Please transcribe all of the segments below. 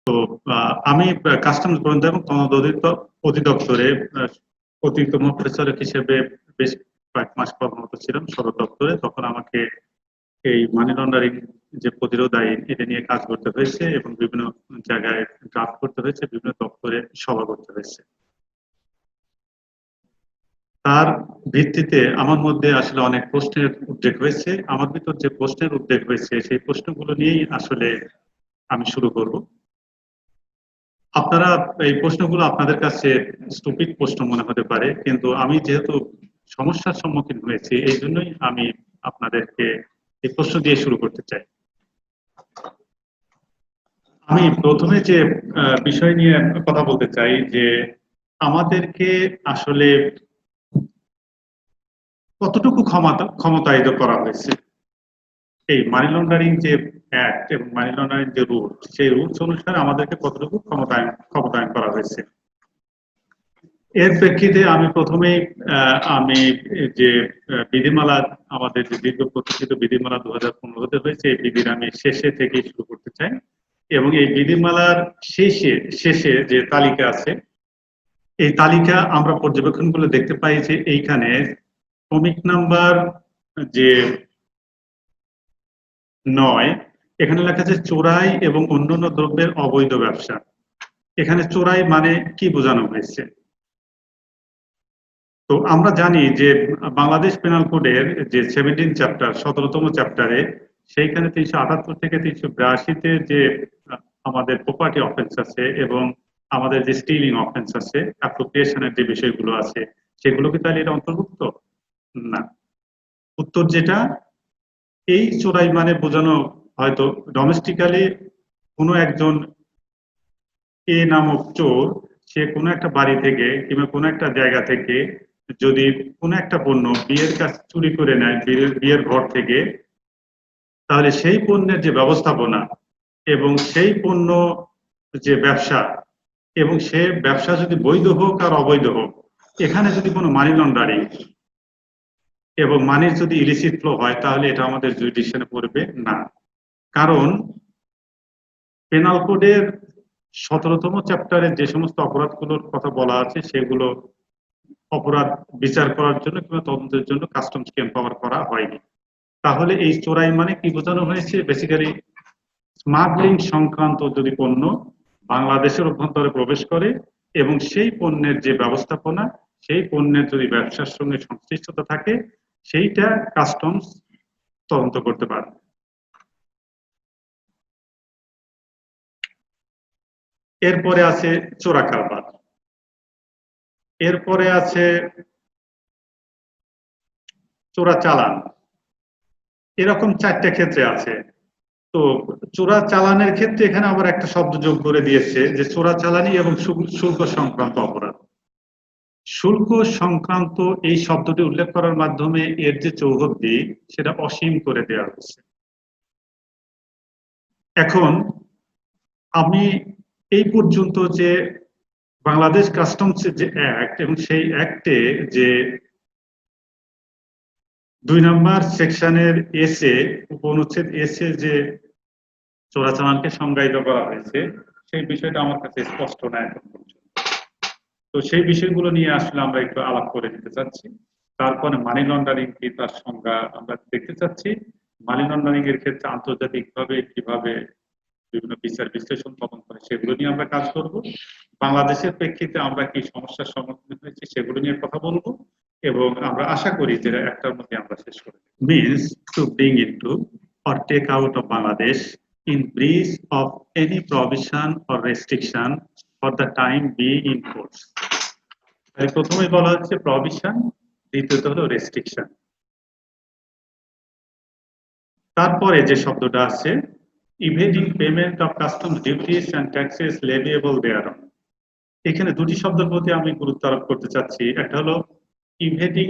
তো আমি কাস্টমস গোয়েন্দা এবং তদন্ত অধিদপ্তরে অতিরিক্ত মহাপরিচালক হিসেবে বেশ কয়েক মাস কর্মরত ছিলাম সদর দপ্তরে। তখন আমাকে এই মানি লন্ডারিং যে প্রতিরোধ আইন এটা নিয়ে কাজ করতে হয়েছে এবং বিভিন্ন জায়গায় ড্রাফট করতে হয়েছে, বিভিন্ন দপ্তরে সভা করতে হয়েছে। তার ভিত্তিতে আমার মধ্যে আসলে অনেক প্রশ্নের উদ্রেক হয়েছে। আমার ভিতর যে প্রশ্নের উদ্রেক হয়েছে সেই প্রশ্নগুলো নিয়েই আসলে আমি শুরু করব। আপনারা এই প্রশ্নগুলো আপনাদের কাছে স্টুপিড প্রশ্ন মনে হতে পারে, কিন্তু আমি যেহেতু সমস্যার সম্মুখীন হয়েছি এই জন্যই আমি আপনাদেরকে এই প্রশ্ন দিয়ে শুরু করতে চাই। আমি প্রথমে যে বিষয় নিয়ে কথা বলতে চাই যে আমাদেরকে আসলে কতটুকু ক্ষমতায়িত করা হয়েছে। এই মানি লন্ডারিং যে অ্যাক্ট এবং মানি লন্ডারিং যে রুলস, সেই রুলস অনুসারে আমাদেরকে কতটুকু ক্ষমতায়ন করা হয়েছে। এর প্রেক্ষিতে আমি প্রথমেই আমি যে বিধিমালা, আমাদের যে দীর্ঘ প্রতীক্ষিত বিধিমালা 2015-তে হয়েছে, এই বিধির আমি শেষে থেকেই শুরু করতে চাই। এবং এই বিধিমালার শেষে যে তালিকা আছে, এই তালিকা আমরা পর্যবেক্ষণ করলে দেখতে পাই যে এইখানে ক্রমিক নাম্বার যে 9, এখানে লেখা আছে চোরাই এবং অন্যান্য দ্রব্যের অবৈধ ব্যবসা। এখানে চোরাই মানে কি বোঝানো হয়েছে? তো আমরা জানি যে বাংলাদেশ পেনাল কোডের যে 17 চ্যাপ্টার, 17তম চ্যাপ্টারে সেইখানে 378 থেকে 382-তে যে আমাদের প্রপার্টি অফেন্স আছে এবং আমাদের যে স্টিলিং অফেন্স আছে, অ্যাপ্রোপ্রিয়েশনের যে বিষয়গুলো আছে, সেগুলো কি তাহলে এটা অন্তর্ভুক্ত? না। উত্তর যেটা, এই চোরাই মানে বোঝানো হয়তো ডোমেস্টিক্যালি কোনো একজন এ নামক চোর, সে কোনো একটা বাড়ি থেকে কিংবা কোনো একটা জায়গা থেকে যদি কোনো একটা পণ্য বিয়ের কাছ চুরি করে নেয় বিয়ের ঘর থেকে, তাহলে সেই পণ্যের যে ব্যবস্থাপনা এবং সেই পণ্য যে ব্যবসা, এবং সে ব্যবসা যদি বৈধ হোক আর অবৈধ হোক, এখানে যদি কোনো মানি লন্ডারিং এবং মানির যদি ইলিসিট ফ্লো হয়, তাহলে এটা আমাদের জুরিডিকশনে পড়বে না। কারণ পেনাল কোডের 17তম চ্যাপ্টারে যে সমস্ত অপরাধগুলোর কথা বলা আছে, সেগুলো অপরাধ বিচার করার জন্য কিংবা তদন্তের জন্য কাস্টমসকে এম্পাওয়ার করা হয়নি। তাহলে এই চোরাই মানে কি বোঝানো হয়েছে? বেসিক্যালি স্মাগলিং সংক্রান্ত যদি পণ্য বাংলাদেশের অভ্যন্তরে প্রবেশ করে এবং সেই পণ্যের যে ব্যবস্থাপনা, সেই পণ্যের যদি ব্যবসার সঙ্গে সংশ্লিষ্টতা থাকে, সেইটা কাস্টমস তদন্ত করতে পারে। এরপরে আছে চোরা কারবার, এরপরে আছে চোরা চালান। এরকম 4টে ক্ষেত্রে আছে। তো চোরা চালানের ক্ষেত্রে এখানে আবার একটা শব্দ যোগ করে দিয়েছে যে চোরা চালানি এবং শুল্ক সংক্রান্ত অপরাধ। শুল্ক সংক্রান্ত এই শব্দটি উল্লেখ করার মাধ্যমে এর যে চৌহদ্দি, সেটা অসীম করে দেওয়া হয়েছে। এখন আমি এই পর্যন্ত যে বাংলাদেশ কাস্টমসের যে অ্যাক্ট এবং সেই অ্যাক্টে যে 2 নম্বর সেকশনের এসে, উপনুচ্ছেদ এসে যে চোরাচালানকে সংজ্ঞায়িত করা হয়েছে, সেই বিষয়টা আমার কাছে স্পষ্ট না এখন পর্যন্ত। তো সেই বিষয়গুলো নিয়ে আসলে আমরা একটু আলাপ করে দিতে চাচ্ছি। তারপরে মানি লন্ডারিং কি, তার সংজ্ঞা আমরা দেখতে চাচ্ছি। মানি লন্ডারিং এর ক্ষেত্রে আন্তর্জাতিকভাবে কিভাবে বিভিন্ন বিচার বিশ্লেষণ তদন্ত করে, সেগুলো নিয়ে আমরা কাজ করব। বাংলাদেশের প্রেক্ষিতে আমরা কি সমস্যার সম্মুখীন হয়েছি সেগুলো নিয়ে কথা বলবো, এবং আমরা আশা করি যে একটার মধ্যে আমরা শেষ করব। Means to bring into or take out of Bangladesh in breach of any provision or restriction for the time being in force. প্রথমেই বলা হচ্ছে প্রভিশন, দ্বিতীয়ত হলো রেস্ট্রিকশন। তারপরে যে শব্দটা আছে evading payment of customs duties and taxes leviable thereon. এখানে দুটি শব্দের প্রতি আমি গুরুত্ব আরোপ করতে চাচ্ছি। একটা হলো ইভেডিং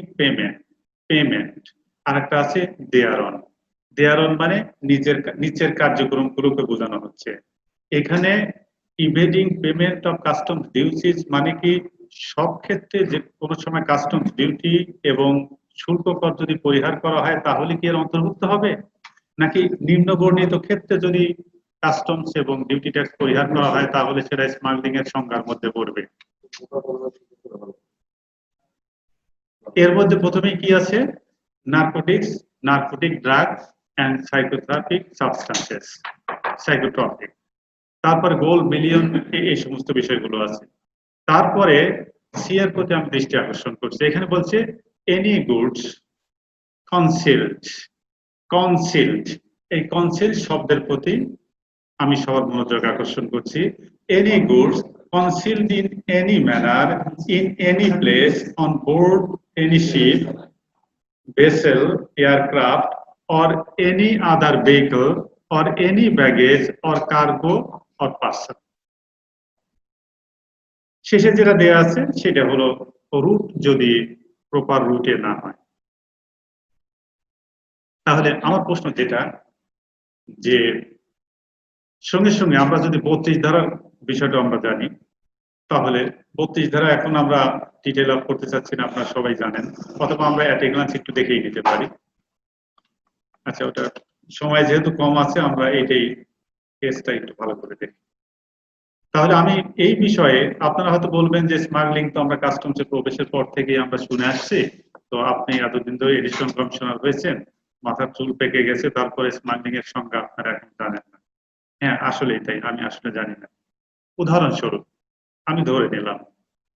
পেমেন্ট, আর একটা আছে দেয়ারন। দেয়ারন মানে নিচের কার্যক্রমগুলোকে বোঝানো হচ্ছে। এখানে ইভেডিং পেমেন্ট অফ কাস্টমস ডিউটিস মানে কি সব ক্ষেত্রে যে কোনো সময় কাস্টমস ডিউটি এবং শুল্ক কর যদি পরিহার করা হয় তাহলে কি এর অন্তর্ভুক্ত হবে, নাকি নিম্ন বর্ণিত ক্ষেত্রে যদি কাস্টমস এবং ডিউটি ট্যাক্স পরিহার করা হয় তাহলে সেটা স্মাগলিং এর সংজ্ঞার মধ্যে পড়বে। এর মধ্যে প্রথমেই কি আছে? Narcotics, narcotic drugs and psychotherapic substances, psychotropic, তারপরে গোল্ড বিলিয়ন, এই সমস্ত বিষয়গুলো আছে। তারপরে সি এর প্রতি আমি দৃষ্টি আকর্ষণ করছি, এখানে বলছে এনি গুডস কনসিল্ড, কনসিল্ড, এই কনসিল্ড শব্দের প্রতি আমি সবার মনোযোগ আকর্ষণ করছি। Any goods concealed in any manner in any place on board any ship, vessel, aircraft or any other vehicle or any baggage or cargo or parcel. শেষে যেটা দেয়া আছে সেটা হলো রুট যদি প্রপার রুটে না হয়। তাহলে আমার প্রশ্ন যেটা, যে সঙ্গে সঙ্গে আমরা যদি 32 ধারার বিষয়টা আমরা জানি, তাহলে 32 ধারা এখন আমরা ডিটেইল আপ করতে চাচ্ছি না, আপনারা সবাই জানেন, অথবা আমরা অ্যাট এ গ্লান্স একটু দেখেই নিতে পারি। আচ্ছা, ওটা সময় যেহেতু কম আছে আমরা এইটাই কেসটা একটু ভালো করে দেখি। তাহলে আমি এই বিষয়ে, আপনারা হয়তো বলবেন যে স্মাগলিং তো আমরা কাস্টমসে প্রবেশের পর থেকেই আমরা শুনে আসছি, তো আপনি এতদিন ধরে এডিশন কমিশনার হয়েছেন, মাথার চুল পেকে গেছে, তারপরে স্মাগলিং এর সংজ্ঞা আপনারা এখন জানেন না। হ্যাঁ, আসলে এটাই, আমি আসলে জানি না। উদাহরণস্বরূপ আমি ধরে নিলাম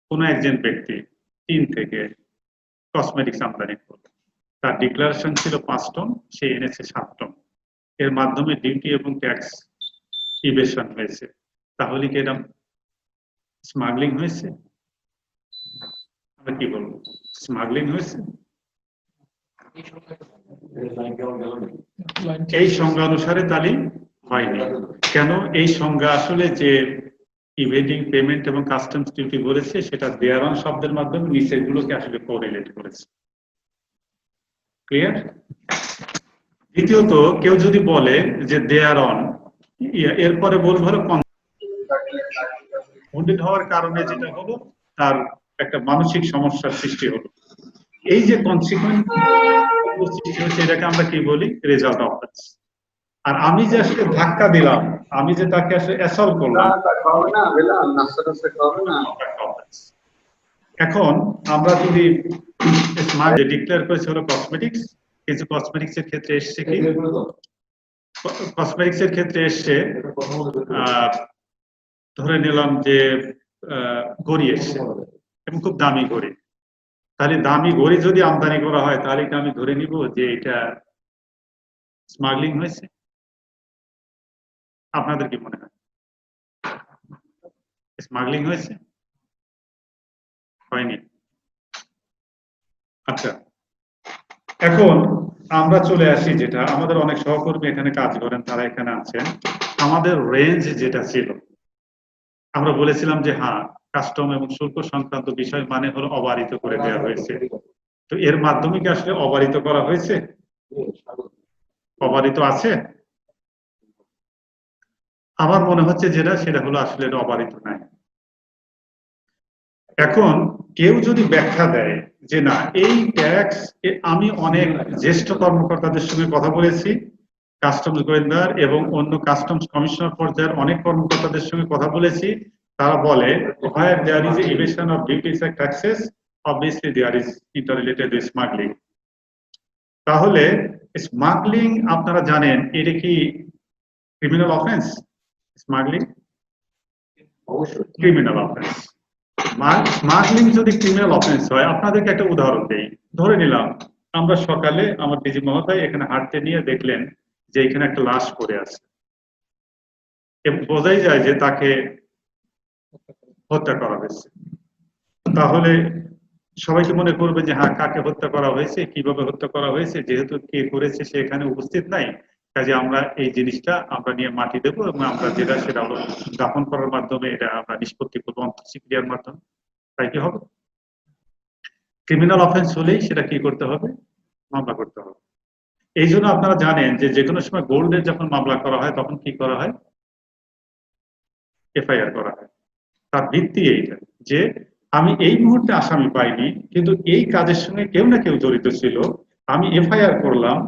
কোন একজন ব্যক্তি চীন থেকে কসমেটিক্স আমদানি করল, তার ডিক্লারেশন ছিল 5 টন, সে এনেছে 7 টন, এর মাধ্যমে ডিউটি এবং ট্যাক্স ইভেশন হয়েছে, তাহলে কি এটা স্মাগলিং হয়েছে? আমরা কি বলবো, স্মাগলিং হয়েছে? এই সংজ্ঞা অনুসারে তাহলে হয়নি। কেন? এই সংজ্ঞা আসলে যে ইভেডিং পেমেন্ট এবং কাস্টমস ডিউটি বলেছে সেটা দেয়ার অন শব্দের মাধ্যমে নিচের গুলোকে আসলে কোরিলেট করেছে। ক্লিয়ার? দ্বিতীয়ত, কেউ যদি বলে যে দেয়ার অন, এরপরে বলবো হলো কনফিউন্ডেড হওয়ার কারণে যেটা হলো তার একটা মানসিক সমস্যার সৃষ্টি হলো। এই যে কনসিকুয়েন্স সৃষ্টি হচ্ছে এটাকে আমরা কি বলি? Result of that. আর আমি যে আসলে ধাক্কা দিলাম, আমি যে তাকে আসলে অ্যাসল্ট করলাম, এখন আমরা যদি স্মার্ট ডিক্লেয়ার করেছে হলো কসমেটিক্স, কিছু কসমেটিক্স এর ক্ষেত্রে এসছে কি, কসমেটিক্স এর ক্ষেত্রে এসছে ধরে নিলাম যে ঘড়ি এসছে এবং খুব দামি ঘড়ি, তাহলে দামি ঘড়ি যদি আমদানি করা হয় তাহলে কি আমি ধরে নিব যে এটা স্মাগলিং হয়েছে? আপনাদের কি মনে হয় স্মাগলিং হয়েছে? হয়নি। আচ্ছা, এখন আমরা চলে আসি, যেটা আমাদের অনেক সহকর্মী এখানে কাজ করেন, তারা এখানে আছেন, আমাদের রেঞ্জ যেটা ছিল, আমরা বলেছিলাম যে হ্যাঁ, কাস্টম এবং শুল্ক সংক্রান্ত বিষয় মানে হলো অবারিত করে দেওয়া হয়েছে। তো এর মাধ্যমে কি আসলে অবারিত করা হয়েছে? অবারিত আছে? আমার মনে হচ্ছে যেটা, সেটা হলো আসলে অবারিত নাই। এখন কেউ যদি ব্যাখ্যা দেয় যে না, এই ট্যাক্স, আমি অনেক জ্যেষ্ঠ কর্মকর্তাদের সঙ্গে কথা বলেছি, কাস্টমস গোয়েন্দার এবং অন্য কাস্টমস কমিশনার পর্যায়ের অনেক কর্মকর্তাদের সঙ্গে কথা বলেছি, তারা বলে where there is evasion of duties and taxes, obviously there is interrelated with smuggling. তাহলে স্মাগলিং আপনারা জানেন এটা কি ক্রিমিনাল অফেন্স? স্মাগলিং অবশ্যই ক্রিমিনাল অফেন্স। স্মাগলিং যদি ক্রিমিনাল অফেন্স হয়, আপনাদেরকে একটা উদাহরণ দেই। ধরে নিলাম আমরা সকালে আমার ডিজি মহোদয় এখানে হাঁটতে নিয়ে দেখলেন যে এখানে একটা লাশ পড়ে আছে, এবং বোঝাই যায় যে তাকে হত্যা করা হয়েছে। তাহলে সবাইকে মনে করবে যে হ্যাঁ, কাকে হত্যা করা হয়েছে, কিভাবে হত্যা করা হয়েছে, যেহেতু কে করেছে সে এখানে উপস্থিত নাই, কাজে আমরা এই জিনিসটা আমরা নিয়ে মাটি দেবো এবং আমরা যেটা সেটা হলো দাফন করার মাধ্যমে এটা আমরা নিষ্পত্তি করবো অন্তঃক্রিয়ার মাধ্যমে। তাই কি হবে? ক্রিমিনাল অফেন্স হলেই সেটা কি করতে হবে? মামলা করতে হবে। এই জন্য আপনারা জানেন যে যেকোনো সময় গোল্ডের যখন মামলা করা হয় তখন কি করা হয়? এফআইআর করা হয়। তার ভিত্তি এইটা যে আমি এই মুহূর্তে আসামি পাইনি, কিন্তু এই কাজের সঙ্গে কেউ না কেউ জড়িত ছিল, আমি এফআইআর করলাম,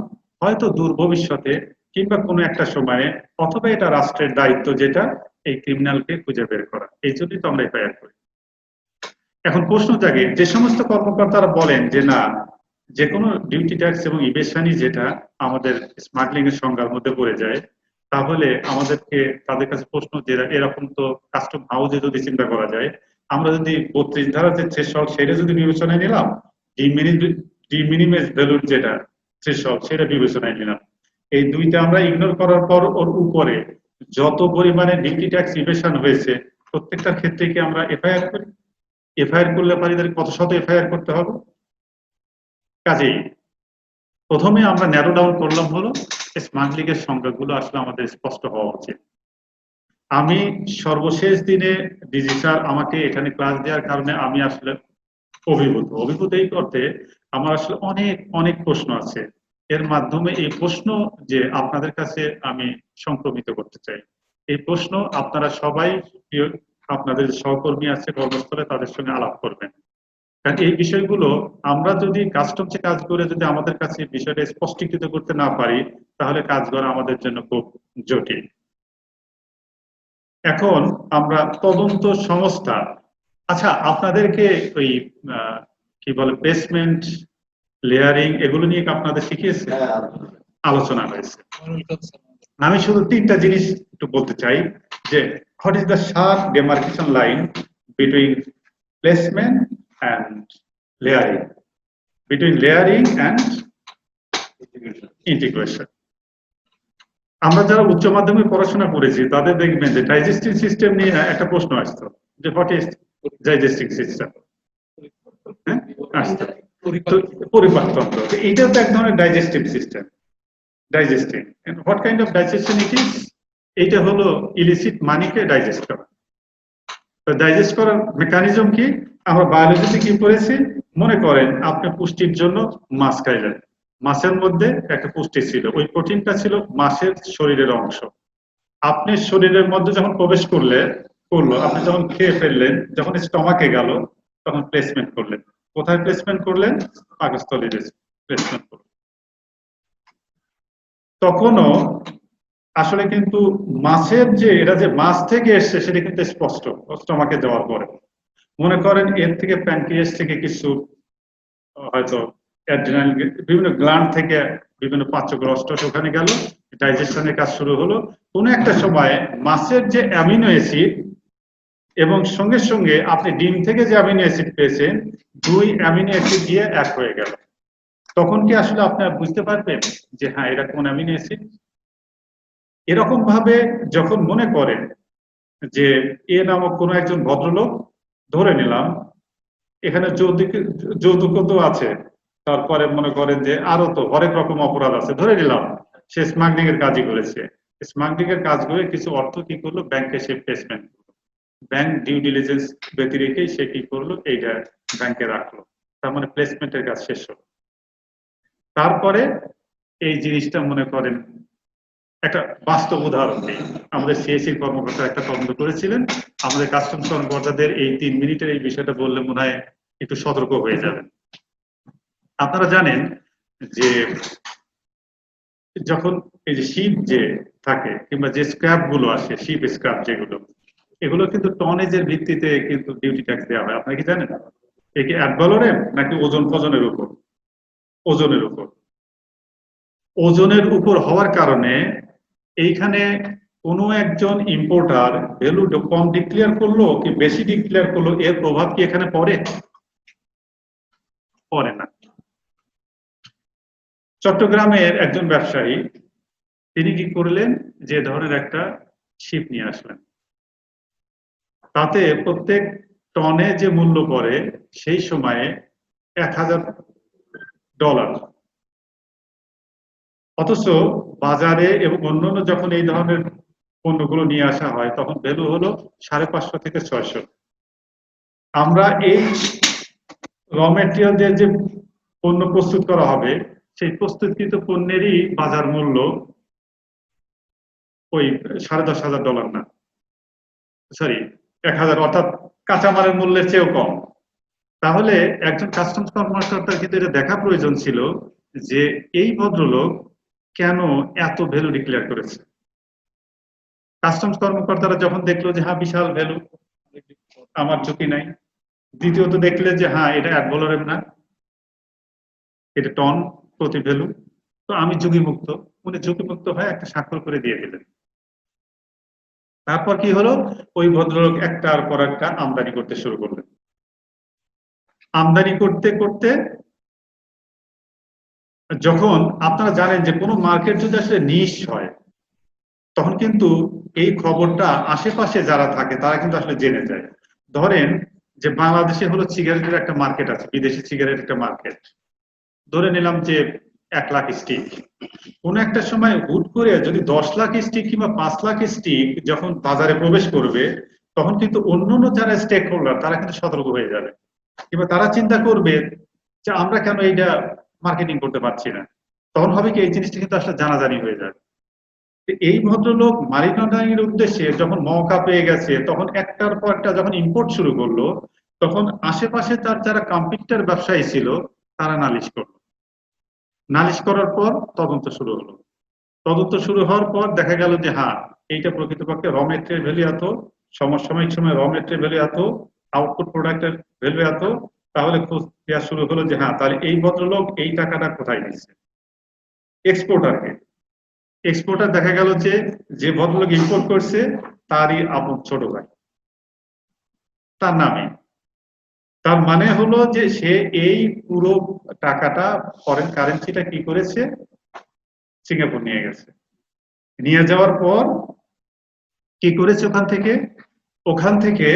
হয়তো দূর ভবিষ্যতে কিংবা কোনো একটা সময়ে, অথবা এটা রাষ্ট্রের দায়িত্ব যেটা এই ক্রিমিনালকে খুঁজে বের করা। এই জন্যই তো আমরা এফআইআর করি। এখন প্রশ্ন জাগে, যে সমস্ত কর্মকর্তারা বলেন যে না, যে কোনো ডিউটি ট্যাক্স এবং ইভেশনই যেটা আমাদের স্মাগলিং এর সংজ্ঞার মধ্যে পড়ে যায়, তাহলে আমাদেরকে তাদের কাছে প্রশ্ন যে এরকম তো কাস্টম হাউসে যদি চিন্তা করা যায়, আমরা যদি 32 ধারা যে থ্রেশহোল্ড সেটা যদি বিবেচনায় নিলাম, ডিমিনিমাইজ ভ্যালুর যেটা থ্রেশহোল্ড সেটা বিবেচনায় নিলাম, এই দুইটা আমরা ইগনোর করার পর ওর উপরে যত পরিমাণে ডিউটি ট্যাক্স ইভেশন হয়েছে প্রত্যেকটার ক্ষেত্রে কি আমরা এফআইআর করি? এফআইআর করলে পারিদের কত শত এফআইআর করতে হবে? কাজেই প্রথমে আমরা ন্যারো ডাউন করলাম হলো স্মাগলিং এর সংখ্যাগুলো আসলে আমাদের স্পষ্ট হওয়া উচিত। আমি সর্বশেষ দিনে ডিজি স্যার আমাকে এখানে ক্লাস দেওয়ার কারণে আমি আসলে অভিভূত এই করতে আমার আসলে অনেক অনেক প্রশ্ন আছে। এর মাধ্যমে এই প্রশ্ন যে আপনাদের কাছে আমি সংক্রমিত করতে চাই। এই প্রশ্ন আপনারা সবাই আপনাদের সহকর্মী আছে কর্মস্থলে, তাদের সঙ্গে আলাপ করবেন। কারণ এই বিষয়গুলো আমরা যদি কাস্টমসে কাজ করে যদি আমাদের কাছে বিষয়টা স্পষ্টীকৃত করতে না পারি, তাহলে কাজ করা আমাদের জন্য খুব জটিল। এখন আমরা তদন্ত সংস্থা, আচ্ছা আপনাদেরকে ওই কি বলে প্লেসমেন্ট, লেয়ারিং এগুলো নিয়ে কি আপনাদের শিখিয়েছে? আলোচনা হয়েছে। আমি শুধু তিনটা জিনিস একটু বলতে চাই যে what is the sharp demarcation line between placement and layering, between layering and integration. আমরা যারা উচ্চ মাধ্যমিক পড়াশোনা করেছি তাদের দেখবেন যে ডাইজেস্টিং সিস্টেম নিয়ে একটা প্রশ্ন আসতো যে হোয়াট ইজ ডাইজেস্টিং সিস্টেম, আসতো পরিপাকতন্ত্র। এইটা তো এক ধরনের digestive system, digesting. What kind of digestion it is? এইটা হলো ইলিসিট মানিকে ডাইজেস্ট করা। তো ডাইজেস্ট করার মেকানিজম কি? আমরা বায়োলজিতে কি পড়েছি? মনে করেন আপনি পুষ্টির জন্য মাছ খাইলেন, মাছের মধ্যে একটা পুষ্টি ছিল, ওই প্রোটিনটা ছিল মাছের শরীরের অংশ। আপনি শরীরের মধ্যে যখন প্রবেশ করলো, আপনি যখন খেয়ে ফেললেন, যখন স্টমাকে গেল, তখন প্লেসমেন্ট করলেন। কোথায় প্লেসমেন্ট করলেন? পাকস্থলীতে প্লেসমেন্ট করলেন। তখনও আসলে কিন্তু মাছের যে এরা যে মাছ থেকে এসছে সেটা কিন্তু স্পষ্ট স্টমাকে যাওয়ার পরে। মনে করেন এর থেকে প্যানক্রিয়াস থেকে কিছু হয়তো অ্যাড্রিনালিন, বিভিন্ন গ্ল্যান্ড থেকে বিভিন্ন পাচ্যগ্রস্ত ওখানে গেল, ডাইজেশনের কাজ শুরু হলো। কোন একটা সময় মাছের যে অ্যামিনো অ্যাসিড এবং সঙ্গে সঙ্গে আপনি ডিম থেকে যে অ্যামিনো অ্যাসিড পেয়েছেন, দুই অ্যামিনো অ্যাসিড দিয়ে এক হয়ে গেল। তখন কি আসলে আপনারা বুঝতে পারবেন যে হ্যাঁ এটা কোন অ্যামিনো অ্যাসিড? এরকম ভাবে যখন মনে করেন যে এ নামক কোন একজন ভদ্রলোক, ধরে নিলাম এখানে যৌতুক তো আছে, তারপরে মনে করেন যে আরো তো হরেক রকম অপরাধ আছে, ধরে নিলাম সে স্মাগলিং এর কাজই করেছে। স্মাগলিং এর কাজ করে কিছু অর্থ কি করলো, ব্যাংকে সে প্লেসমেন্ট করলো, ব্যাংক ডিউ ডিলিজেন্স ব্যতি রেখেই সে কি করলো, এইটা ব্যাংকে রাখলো, তার মানে প্লেসমেন্টের কাজ শেষ হলো। তারপরে এই জিনিসটা মনে করেন একটা বাস্তব উদাহরণ দিই, আমাদের সিএসসি কর্মকর্তা একটা তদন্ত করেছিলেন। আমাদের কাস্টমস কর্মকর্তাদের এই 3 মিনিটের এই বিষয়টা বললে মনে হয় একটু সতর্ক হয়ে যাবেন। আপনারা জানেন যে যখন এই যে শিপ যে থাকে কিংবা যে স্ক্র্যাপ গুলো আসে, শিপ স্ক্র্যাপ যেগুলো, এগুলো কিন্তু টনেজের ভিত্তিতে কিন্তু ডিউটি ট্যাক্স দেওয়া হয়। আপনারা কি জানেন? এ কি অ্যাড ভ্যালোরের নাকি ওজনের উপর? ওজনের উপর। ওজনের উপর হওয়ার কারণে এইখানে কোনো একজন ইম্পোর্টার ভ্যালু কম ডিক্লেয়ার করলো কি বেশি ডিক্লেয়ার করলো, এর প্রভাব কি এখানে পড়ে? পড়ে না। চট্টগ্রামের একজন ব্যবসায়ী তিনি কি করলেন, যে ধরনের একটা শিপ নিয়ে আসলেন, তাতে প্রত্যেক টনে যে মূল্য পড়ে সেই সময়ে $1000, অথচ বাজারে এবং অন্যান্য যখন এই ধরনের পণ্যগুলো নিয়ে আসা হয় তখন ভ্যালু হলো 550 থেকে 600। আমরা এই র মেটেরিয়াল দিয়ে যে পণ্য প্রস্তুত করা হবে, সেই প্রস্তুতকৃত পণ্যেরই বাজার মূল্য ওই $10,500 না, সরি 1000, অর্থাৎ কাঁচামালের মূল্যের চেয়েও কম। তাহলে একজন কাস্টমস কর্মকর্তার কিন্তু এটা দেখা প্রয়োজন ছিল যে এই ভদ্রলোক কেন এত ভ্যালু ডিক্লেয়ার করেছে? কাস্টমস কর্মকর্তারা যখন দেখলো যে হ্যাঁ বিশাল ভ্যালু, আমার ঝুঁকি নাই। দ্বিতীয়ত দেখলে যে হ্যাঁ এটা এক ডলারের না, এটা টন প্রতি ভ্যালু, তো আমি ঝুঁকিমুক্ত। উনি ঝুঁকিমুক্ত হয়ে একটা স্বাক্ষর করে দিয়ে দিলেন। তারপর কি হলো, ওই ভদ্রলোক একটার পর একটা আমদানি করতে শুরু করলেন। আমদানি করতে করতে যখন আপনারা জানেন যে কোনো মার্কেট যদি আসলে নিশ হয়, তখন কিন্তু এই খবরটা আশেপাশে যারা থাকে তারা কিন্তু আসলে জেনে যায়। ধরেন যে বাংলাদেশে হলো সিগারেটের একটা মার্কেট আছে, বিদেশি সিগারেট একটা মার্কেট, ধরে নিলাম যে 1 লাখ স্টিক। কোন একটা সময় হুট করে যদি 10 লাখ স্টিক কিংবা 5 লাখ স্টিক যখন বাজারে প্রবেশ করবে, তখন কিন্তু অন্যান্য যারা স্টেক হোল্ডার তারা কিন্তু সতর্ক হয়ে যাবে, কিংবা তারা চিন্তা করবে যে আমরা কেন এইটা মার্কেটিং করতে পারছি না। তখন হবে কি এই জিনিসটা কিন্তু আসলে জানাজানি হয়ে যাবে। এই ভদ্রলোক মানি লন্ডারিং এর উদ্দেশ্যে যখন মওকা পেয়ে গেছে, তখন একটার পর একটা যখন ইম্পোর্ট শুরু করলো, তখন আশেপাশে তার যারা কম্পিটিটর ব্যবসায়ী ছিল তারা নালিশ করলো। নালিশ করার পর তদন্ত শুরু হলো। তদন্ত শুরু হওয়ার পর দেখা গেল যে হ্যাঁ এইটা প্রকৃতপক্ষে র মেটেরিয়াল ভ্যালু এত, সমসাময়িক সময় র মেটেরিয়াল ভ্যালু এত, আউটপুট প্রোডাক্টের ভ্যালু এত। তাহলে খোঁজ দেওয়া শুরু হলো যে হ্যাঁ তাহলে এই ভদ্রলোক এই টাকাটা কোথায় দিচ্ছে এক্সপোর্টারকে। এক্সপোর্টার দেখা গেল যে যে ভদ্রলোক ইম্পোর্ট করছে তারই আপন ছোট ভাই, তার নামে। তার মানে হলো যে সে এই পুরো টাকাটা, ফরেন কারেন্সিটা কি করেছে, সিঙ্গাপুর নিয়ে গেছে। নিয়ে যাওয়ার পর কি করেছে, ওখান থেকে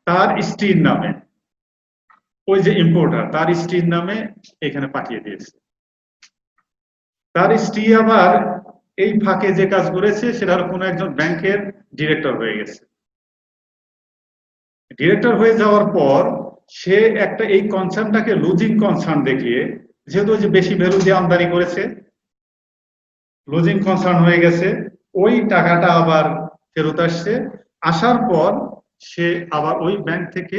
তার স্ত্রীর নামে, ওই যে ইম্পোর্টার তার স্ত্রীর নামে এখানে পাঠিয়ে দিয়েছে। তার স্ত্রী আবার এই ফাঁকে যে কাজ করেছে সেটা হলো কোনো একজন ব্যাংকের ডিরেক্টর হয়ে গেছে। ডিরেক্টর হয়ে যাওয়ার পর সে একটা এই কনসার্নটাকে লুজিং কনসার্ন দেখিয়ে, যেহেতু যে বেশি ভ্যালু দিয়ে আমদানি করেছে, লুজিং কনসার্ন হয়ে গেছে, ওই টাকাটা আবার ফেরত আসছে। আসার পর সে আবার ওই ব্যাংক থেকে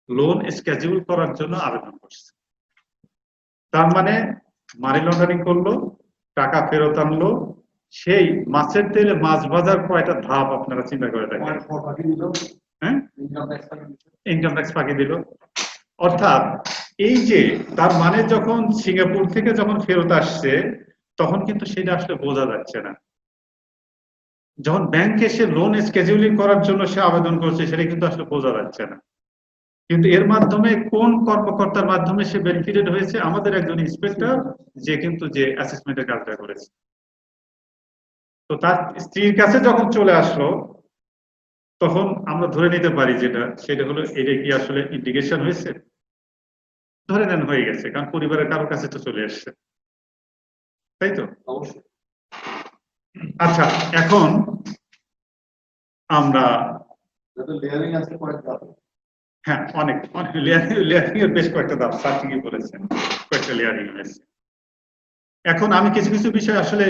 লোন স্কেজুল করার জন্য আবেদন করছে। তার মানে মানি লন্ডারিং করলো, টাকা ফেরত আনলো। সেই মাছের তেলে মাছ ভাজার কয়টা ধাপ আপনারা চিন্তা করে দেখেন। হ্যাঁ, ইনকাম ট্যাক্স ফাঁকি দিল। অর্থাৎ এই যে তার মানে যখন সিঙ্গাপুর থেকে যখন ফেরত আসছে, তখন কিন্তু সেটা আসলে বোঝা যাচ্ছে না। যখন ব্যাংকে সে লোন স্কেজুলিং করার জন্য সে আবেদন করছে, সেটা কিন্তু আসলে বোঝা যাচ্ছে না। কিন্তু এর মাধ্যমে কোন কর্মকর্তার মাধ্যমে সে বেনিফিটেড হয়েছে, আমাদের একজন ইন্সপেক্টর যে কিন্তু যে অ্যাসেসমেন্টের কাজটা করেছে। তো তার স্ত্রীর কাছে যখন চলে আসলো, তখন আমরা ধরে নিতে পারি যেটা সেটা হলো এটা কি আসলে ইন্ডিকেশন হয়েছে, ধরে নেন হয়ে গেছে, কারণ পরিবারের কারোর কাছে তো চলে আসছে, তাই তো? অবশ্যই। আচ্ছা, এখন আমরা হ্যাঁ অনেক অনেক লেয়ারিং এর বেশ কয়েকটা ধাপ, স্যার ঠিকই বলেছেন, কয়েকটা লেয়ারিং হয়েছে। এখন আমি কিছু কিছু বিষয় আসলে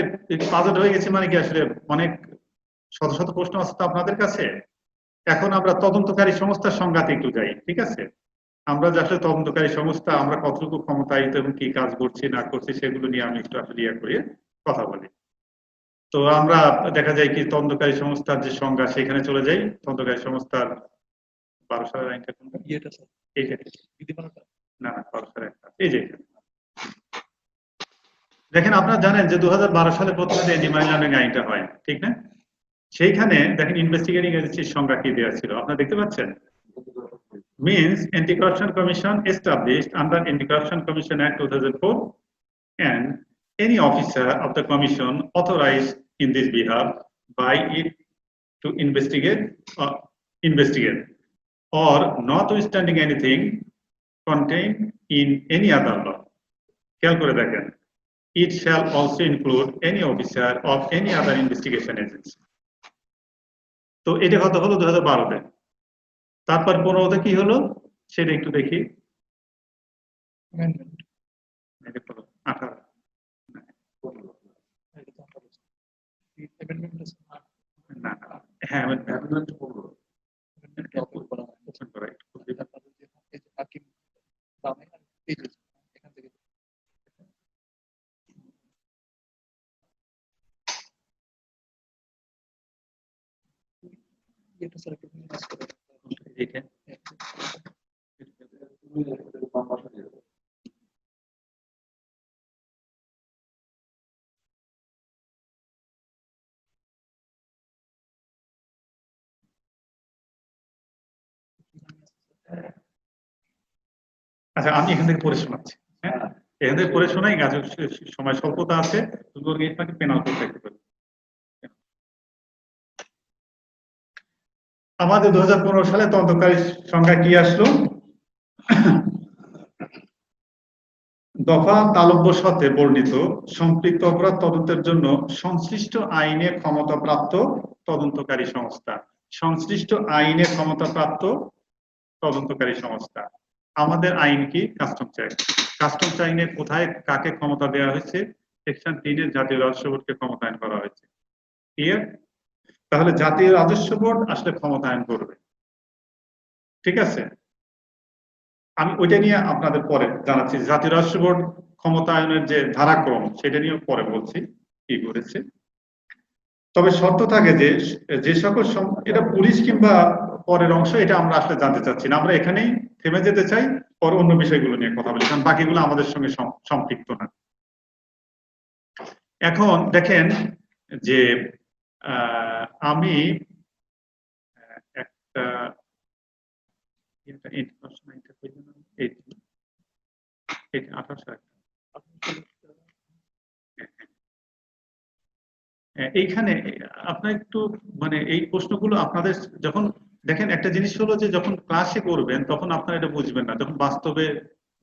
পাজল হয়ে গেছি, মানে কি আসলে অনেক শত শত প্রশ্ন আছে তো আপনাদের কাছে। এখন আমরা তদন্তকারী সংস্থার সংজ্ঞাতে একটু যাই, ঠিক আছে? আমরা যে আসলে তদন্তকারী সংস্থা, আমরা কতটুকু ক্ষমতায়িত এবং কি কাজ করছি না করছি সেগুলো নিয়ে আমি একটু আসলে করে কথা বলি। তো আমরা দেখা যায় কি তদন্তকারী সংস্থার যে সংজ্ঞা সেখানে চলে যাই। তদন্তকারী সংস্থার 12 সালের আইনটা কোনটা? এইটা না, 12 সালের একটা এই যে দেখেন, আপনারা জানেন যে 2012 সালে প্রথমে যে এন্টি মানি লন্ডারিং আইনটা হয়, ঠিক না? সেইখানে দেখেন ইনভেস্টিগেটিং এজেন্সির সংজ্ঞা কি দেওয়া ছিল, আপনারা দেখতে পাচ্ছেন? Means Anti-Corruption Commission established under Anti-Corruption Commission Act 2004, and any officer of the commission authorized in this behalf by it to investigate or notwithstanding anything contained in any other law. খেয়াল করে দেখেন, it shall also include any officer of any other investigation agency. তো এটা কত হলো 2012-তে। তারপর 15-তে কি হলো সেটা একটু দেখি। 18 না, হ্যাঁ আচ্ছা, আমি এখান থেকে পড়ে শোনাচ্ছি। হ্যাঁ, এখান থেকে পড়ে শোনাই, কাজ সময় স্বল্পতা আছে, তুমি ওর গেটটাকে পেনাল করতে দেখতে পারো। আমাদের 2015 সালে তদন্তকারী সংখ্যা কি আসলো? দফা তালব্য সতে বর্ণিত সম্পৃক্ত অপরাধ তদন্তের জন্য সংশ্লিষ্ট আইনে ক্ষমতাপ্রাপ্ত তদন্তকারী সংস্থা। সংশ্লিষ্ট আইনে ক্ষমতাপ্রাপ্ত তদন্তকারী সংস্থা। আমাদের আইন কি? কাস্টমস আইন। কাস্টমস আইনে কোথায় কাকে ক্ষমতা দেওয়া হয়েছে? সেকশন 3 এর জাতীয় রাজস্ব বোর্ডকে ক্ষমতায়ন করা হয়েছে। ক্লিয়ার? তাহলে জাতীয় রাজস্ব বোর্ড আসলে ক্ষমতায়ন করবে। ঠিক আছে, আমি ওইটা নিয়ে আপনাদের পরে জানাচ্ছি। জাতীয় রাজস্ব বোর্ড ক্ষমতায়নের যে ধারাক্রম সেটা নিয়ে পরে বলছি কি করেছে। তবে শর্ত থাকে যে সকল এটা পুলিশ কিংবা পরের অংশ, এটা আমরা আসলে জানতে চাচ্ছি না, আমরা এখানেই থেমে যেতে চাই, পরে অন্য বিষয়গুলো নিয়ে কথা বলি, কারণ বাকিগুলো আমাদের সঙ্গে সম্পৃক্ত না। এখন দেখেন যে আমি একটা এইখানে আপনার একটু মানে এই প্রশ্নগুলো আপনাদের যখন দেখেন, একটা জিনিস হলো যে যখন ক্লাসে করবেন তখন আপনারা এটা বুঝবেন না, যখন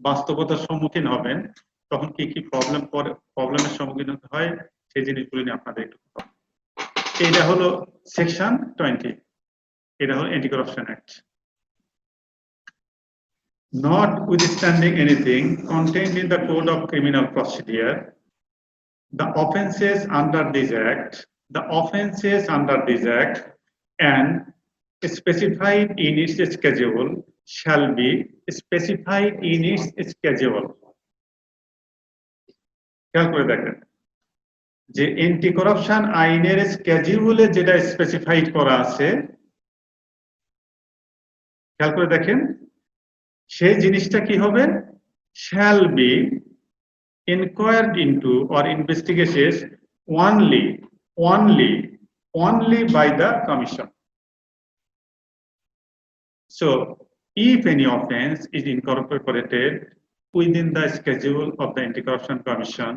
বাস্তবতার সম্মুখীন হবেন তখন কি কি প্রবলেমের সম্মুখীন হতে হয় সেই জিনিসগুলো নিয়ে আপনাদের একটু। এটা হলো সেকশন 20, এটা হলো anti corruption act. Notwithstanding anything contained in the Code of Criminal Procedure, the offences under this act and specified in its schedule shall be specified in its schedule. খেয়াল করে দেখেন যে অ্যান্টি কারাপশন আইনের স্কেডিউলে যেটা specified করা আছে, খেয়াল করে দেখেন সেই জিনিসটা কি হবে? shall be inquired into or investigated only by the commission. So if any offense is incorporated within the schedule of the Anti-Corruption Commission,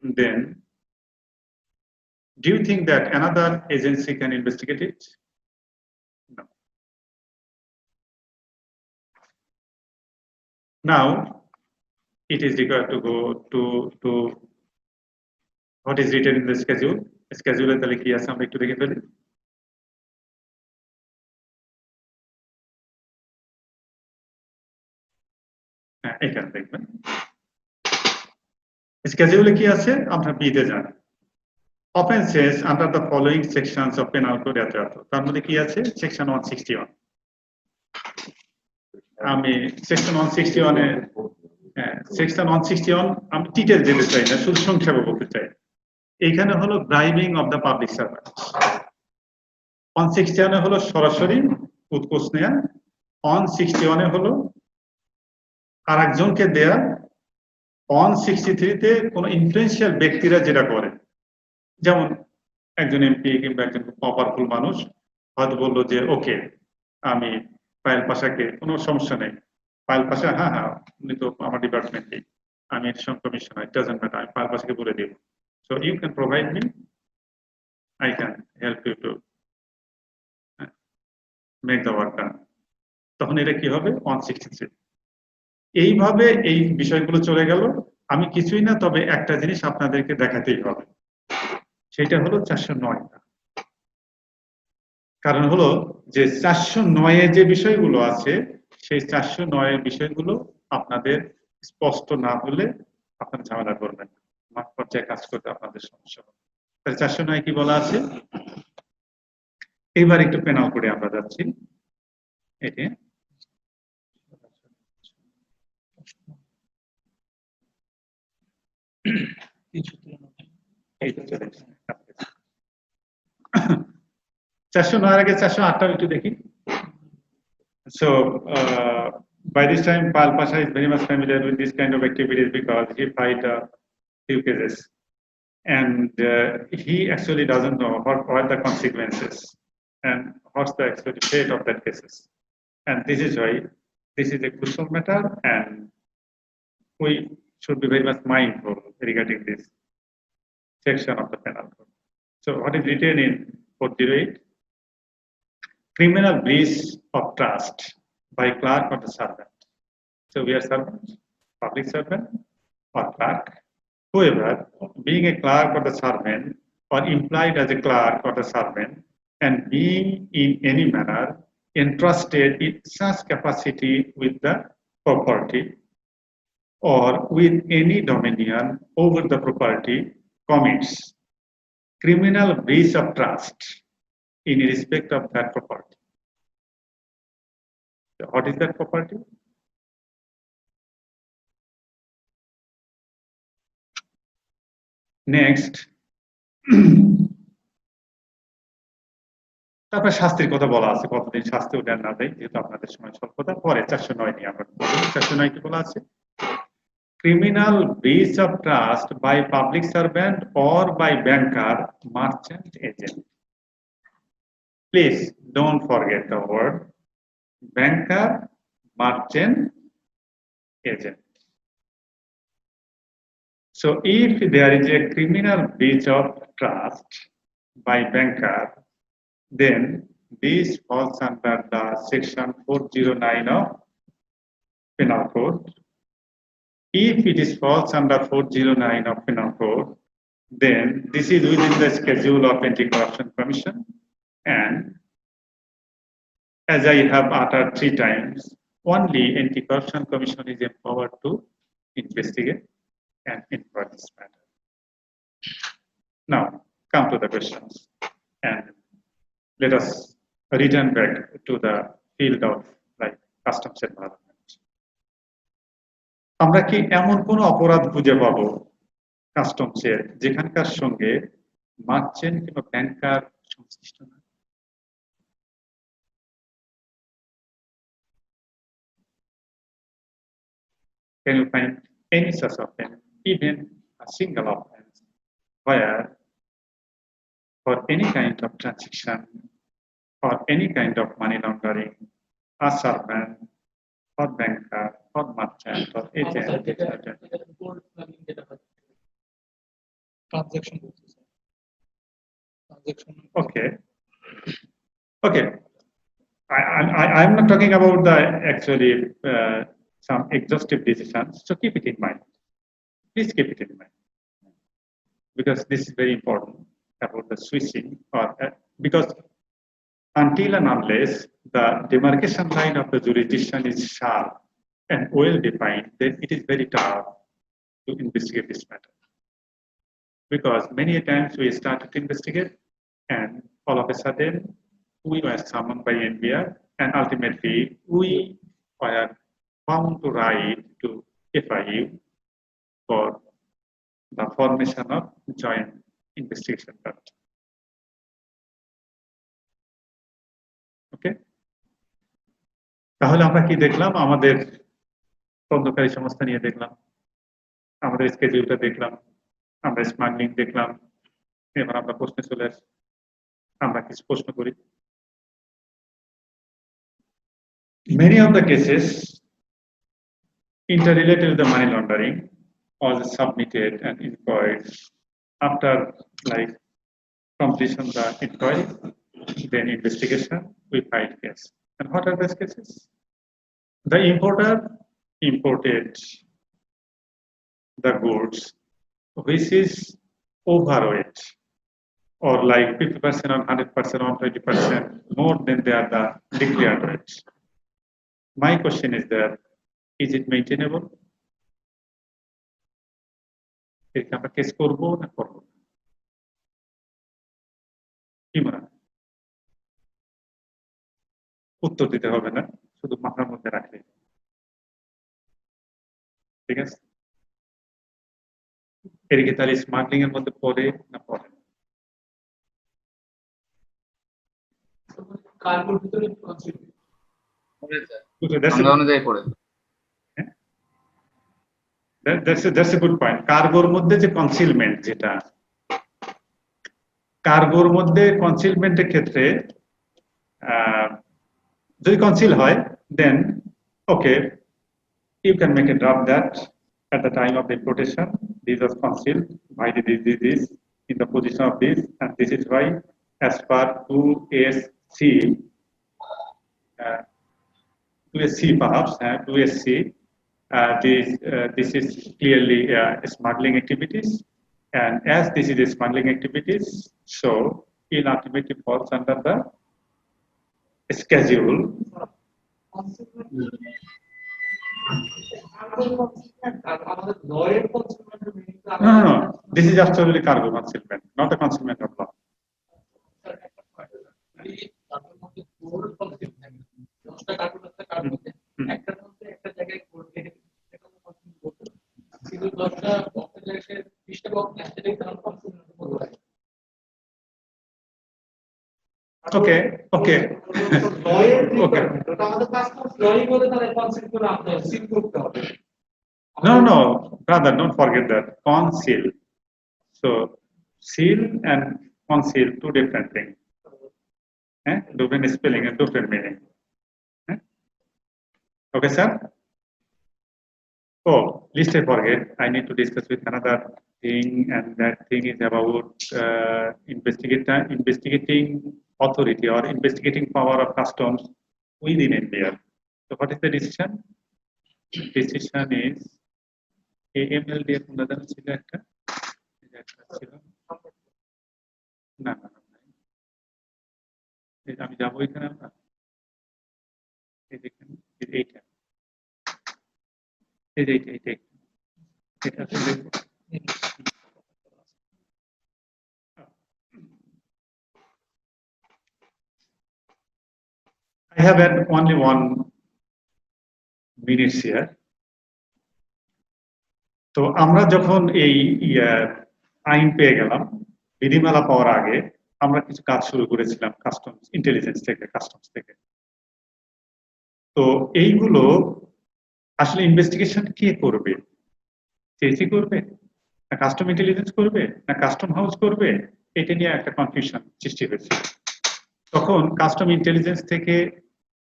then do you think that another agency can investigate it? No. Now it is required to go to what is written in the schedule. Schedule তাহলে কি আছে আমরা একটু দেখে ফেলি। হ্যাঁ, এখানে দেখবেন schedule কি আছে, আমরা বিতে জানি offenses under the following sections of penal code এত এত, তার মধ্যে কি আছে? সেকশন 161। আমি সেকশন 161 এ সেকশন 161 আমি ডিটেইল যেতে চাই না, শুধু সংক্ষেপে বলতে চাই। এইখানে হলো ব্রাইবিং অফ দ্য পাবলিক সার্ভেন্ট। 161 এ হলো সরাসরি উৎকোচ নেয়া, 161 এ হলো আরেকজনকে দেয়া, 163 তে কোন ইনফ্লুয়েন্সিয়াল ব্যক্তিরা যেটা করে, যেমন একজন এমপি কিংবা একজন পাওয়ারফুল মানুষ হয়তো বললো যে ওকে আমি পায়েল পাশাকে, কোনো সমস্যা নেই, পায়েল পাশা হ্যাঁ হ্যাঁ উনি তো আমার ডিপার্টমেন্টে, আমি additional commissioner, it doesn't matter, আমি পায়েল পাশাকে বলে দেব, so you can provide me, I can help you to make the work done. তখন এটা কি হবে? 163। এইভাবে এই বিষয়গুলো চলে গেল। আমি কিছুই না, তবে একটা জিনিস আপনাদেরকে দেখাতেই হবে, সেটা হলো 409। কারণ হলো যে 409 যে বিষয়গুলো আছে, সেই 409 বিষয়গুলো আপনাদের স্পষ্ট না হলে আপনারা ঝামেলা করবেন, মাঠ পর্যায়ে কাজ করতে আপনাদের সমস্যা হবে। তাহলে 409 কি বলা আছে? এইবার একটু পেনাল কোডে আমরা যাচ্ছি। এটি 409 এর আগে 408টা একটু দেখি। So by this time Pal Pasha is very much familiar with this kind of activities because he filed a few cases and he actually doesn't know what are the consequences and what's the actual fate of that cases. And this is why this is a crucial matter and we should be very much mindful regarding this section of the penal code. So what is written in 408? Criminal breach of trust by clerk or the servant. So we are servants, public servant or clerk. Whoever, being a clerk or the servant or implied as a clerk or the servant and being in any manner entrusted in such capacity with the property or with any dominion over the property commits criminal breach of trust in respect of that property. So what is that property? Next, তারপরে শাস্তির কথা বলা আছে, কতদিন শাস্তি ওটা না দেয়, যেহেতু আপনাদের সময় স্বল্পতা। পরে 409 নিয়ে আমরা 409 কি বলা আছে? Criminal breach of trust by public servant or by banker, merchant, agent. Please don't forget the word banker, merchant, agent. So if there is a criminal breach of trust by banker, then this falls under the section 409 of Penal Code. If it is falls under 409 of Penal Code, then this is within the schedule of Anti-Corruption Commission, and as I have uttered 3 times, only Anti-Corruption Commission is empowered to investigate and inquire this matter. Now, come to the questions, and let us return back to the field of like customs environment. আমরা কি এমন কোন অপরাধ খুঁজে পাবো কাস্টমসের যেখানকার সঙ্গে merchant কিংবা ব্যাংকার সংশ্লিষ্ট না? Can you find any such offense, even a single offense, where for any kind of transaction or any kind of money laundering, a servant or banker or merchant or agent, transaction. Okay. Okay. I'm not talking about the actually some exhaustive decisions, so keep it in mind. Please keep it in mind. Because this is very important about the switching, or because until and unless the demarcation line of the jurisdiction is sharp and well defined, then it is very tough to investigate this matter. Because many times we started to investigate and all of a sudden we were summoned by NBR and ultimately we were found to write to FIU for the formation of joint investigation committee. Okay? তাহলে আমরা কি দেখলাম? আমাদের তদন্তকারী সংস্থা নিয়ে দেখলাম, আমাদের স্কেডিউলটা দেখলাম, আমরা স্মাগলিং দেখলাম, এবার আমরা প্রশ্নে চলে আসি। আমরা কিছু প্রশ্ন করি। Many of the cases interrelated with the money laundering was submitted and inquired after like completion of the inquiry, then investigation, we filed case. And what are those cases? The importer imported the goods which is overweight or like 50% or 100% or 20% more than they are the declared weight. My question is that, is it maintainable? এটাকে আমরা case করবো না করবো না? কি মনে হয়? উত্তর দিতে হবে না, শুধু মাথার মধ্যে রাখলে। ঠিক আছে? এর কি তাহলে স্মাগলিং এর মধ্যে পড়ে না পড়ে না? কার্গোর ভিতরে কনসেপ্ট সংজ্ঞা অনুযায়ী পড়ে। That's a good point. কার্গোর মধ্যে যে কনসিলমেন্ট, যেটা কার্গোর মধ্যে কনসিলমেন্টের ক্ষেত্রে যদি কনসিল হয়, দেন ওকে, you can make a draft that at the time of the importation this was concealed by this in the position of this, and this is why as per 2SC 2SC perhaps 2SC this is clearly smuggling activities, and as this is a smuggling activities, so it ultimately falls under the schedule. No. This is absolutely cargo concealment, not a concealment of law. Okay. No, brother, don't forget that. Conceal. So, seal and conceal, two different things. Different spelling and different meaning. Okay, sir? Oh, least I forget, I need to discuss with another thing, and that thing is about investigating authority or investigating power of customs within India. So, what is the decision? Decision is AML দিয়ে পুনর্দান ছিল একটা ছিল না আমি যাবো এখানে, আমরা এইটা I have had only 1 minute here. তো আমরা যখন এই আইন পেয়ে গেলাম, বিধিমালা পাওয়ার আগে আমরা কিছু কাজ শুরু করেছিলাম কাস্টমস ইন্টেলিজেন্স থেকে, কাস্টমস থেকে। তো এইগুলো আসলে ইনভেস্টিগেশন কে করবে? সিএসি করবে, না কাস্টম ইন্টেলিজেন্স করবে, না কাস্টম হাউস করবে? এটা নিয়ে একটা কনফিউশন সৃষ্টি হয়েছে। তখন কাস্টম ইন্টেলিজেন্স থেকে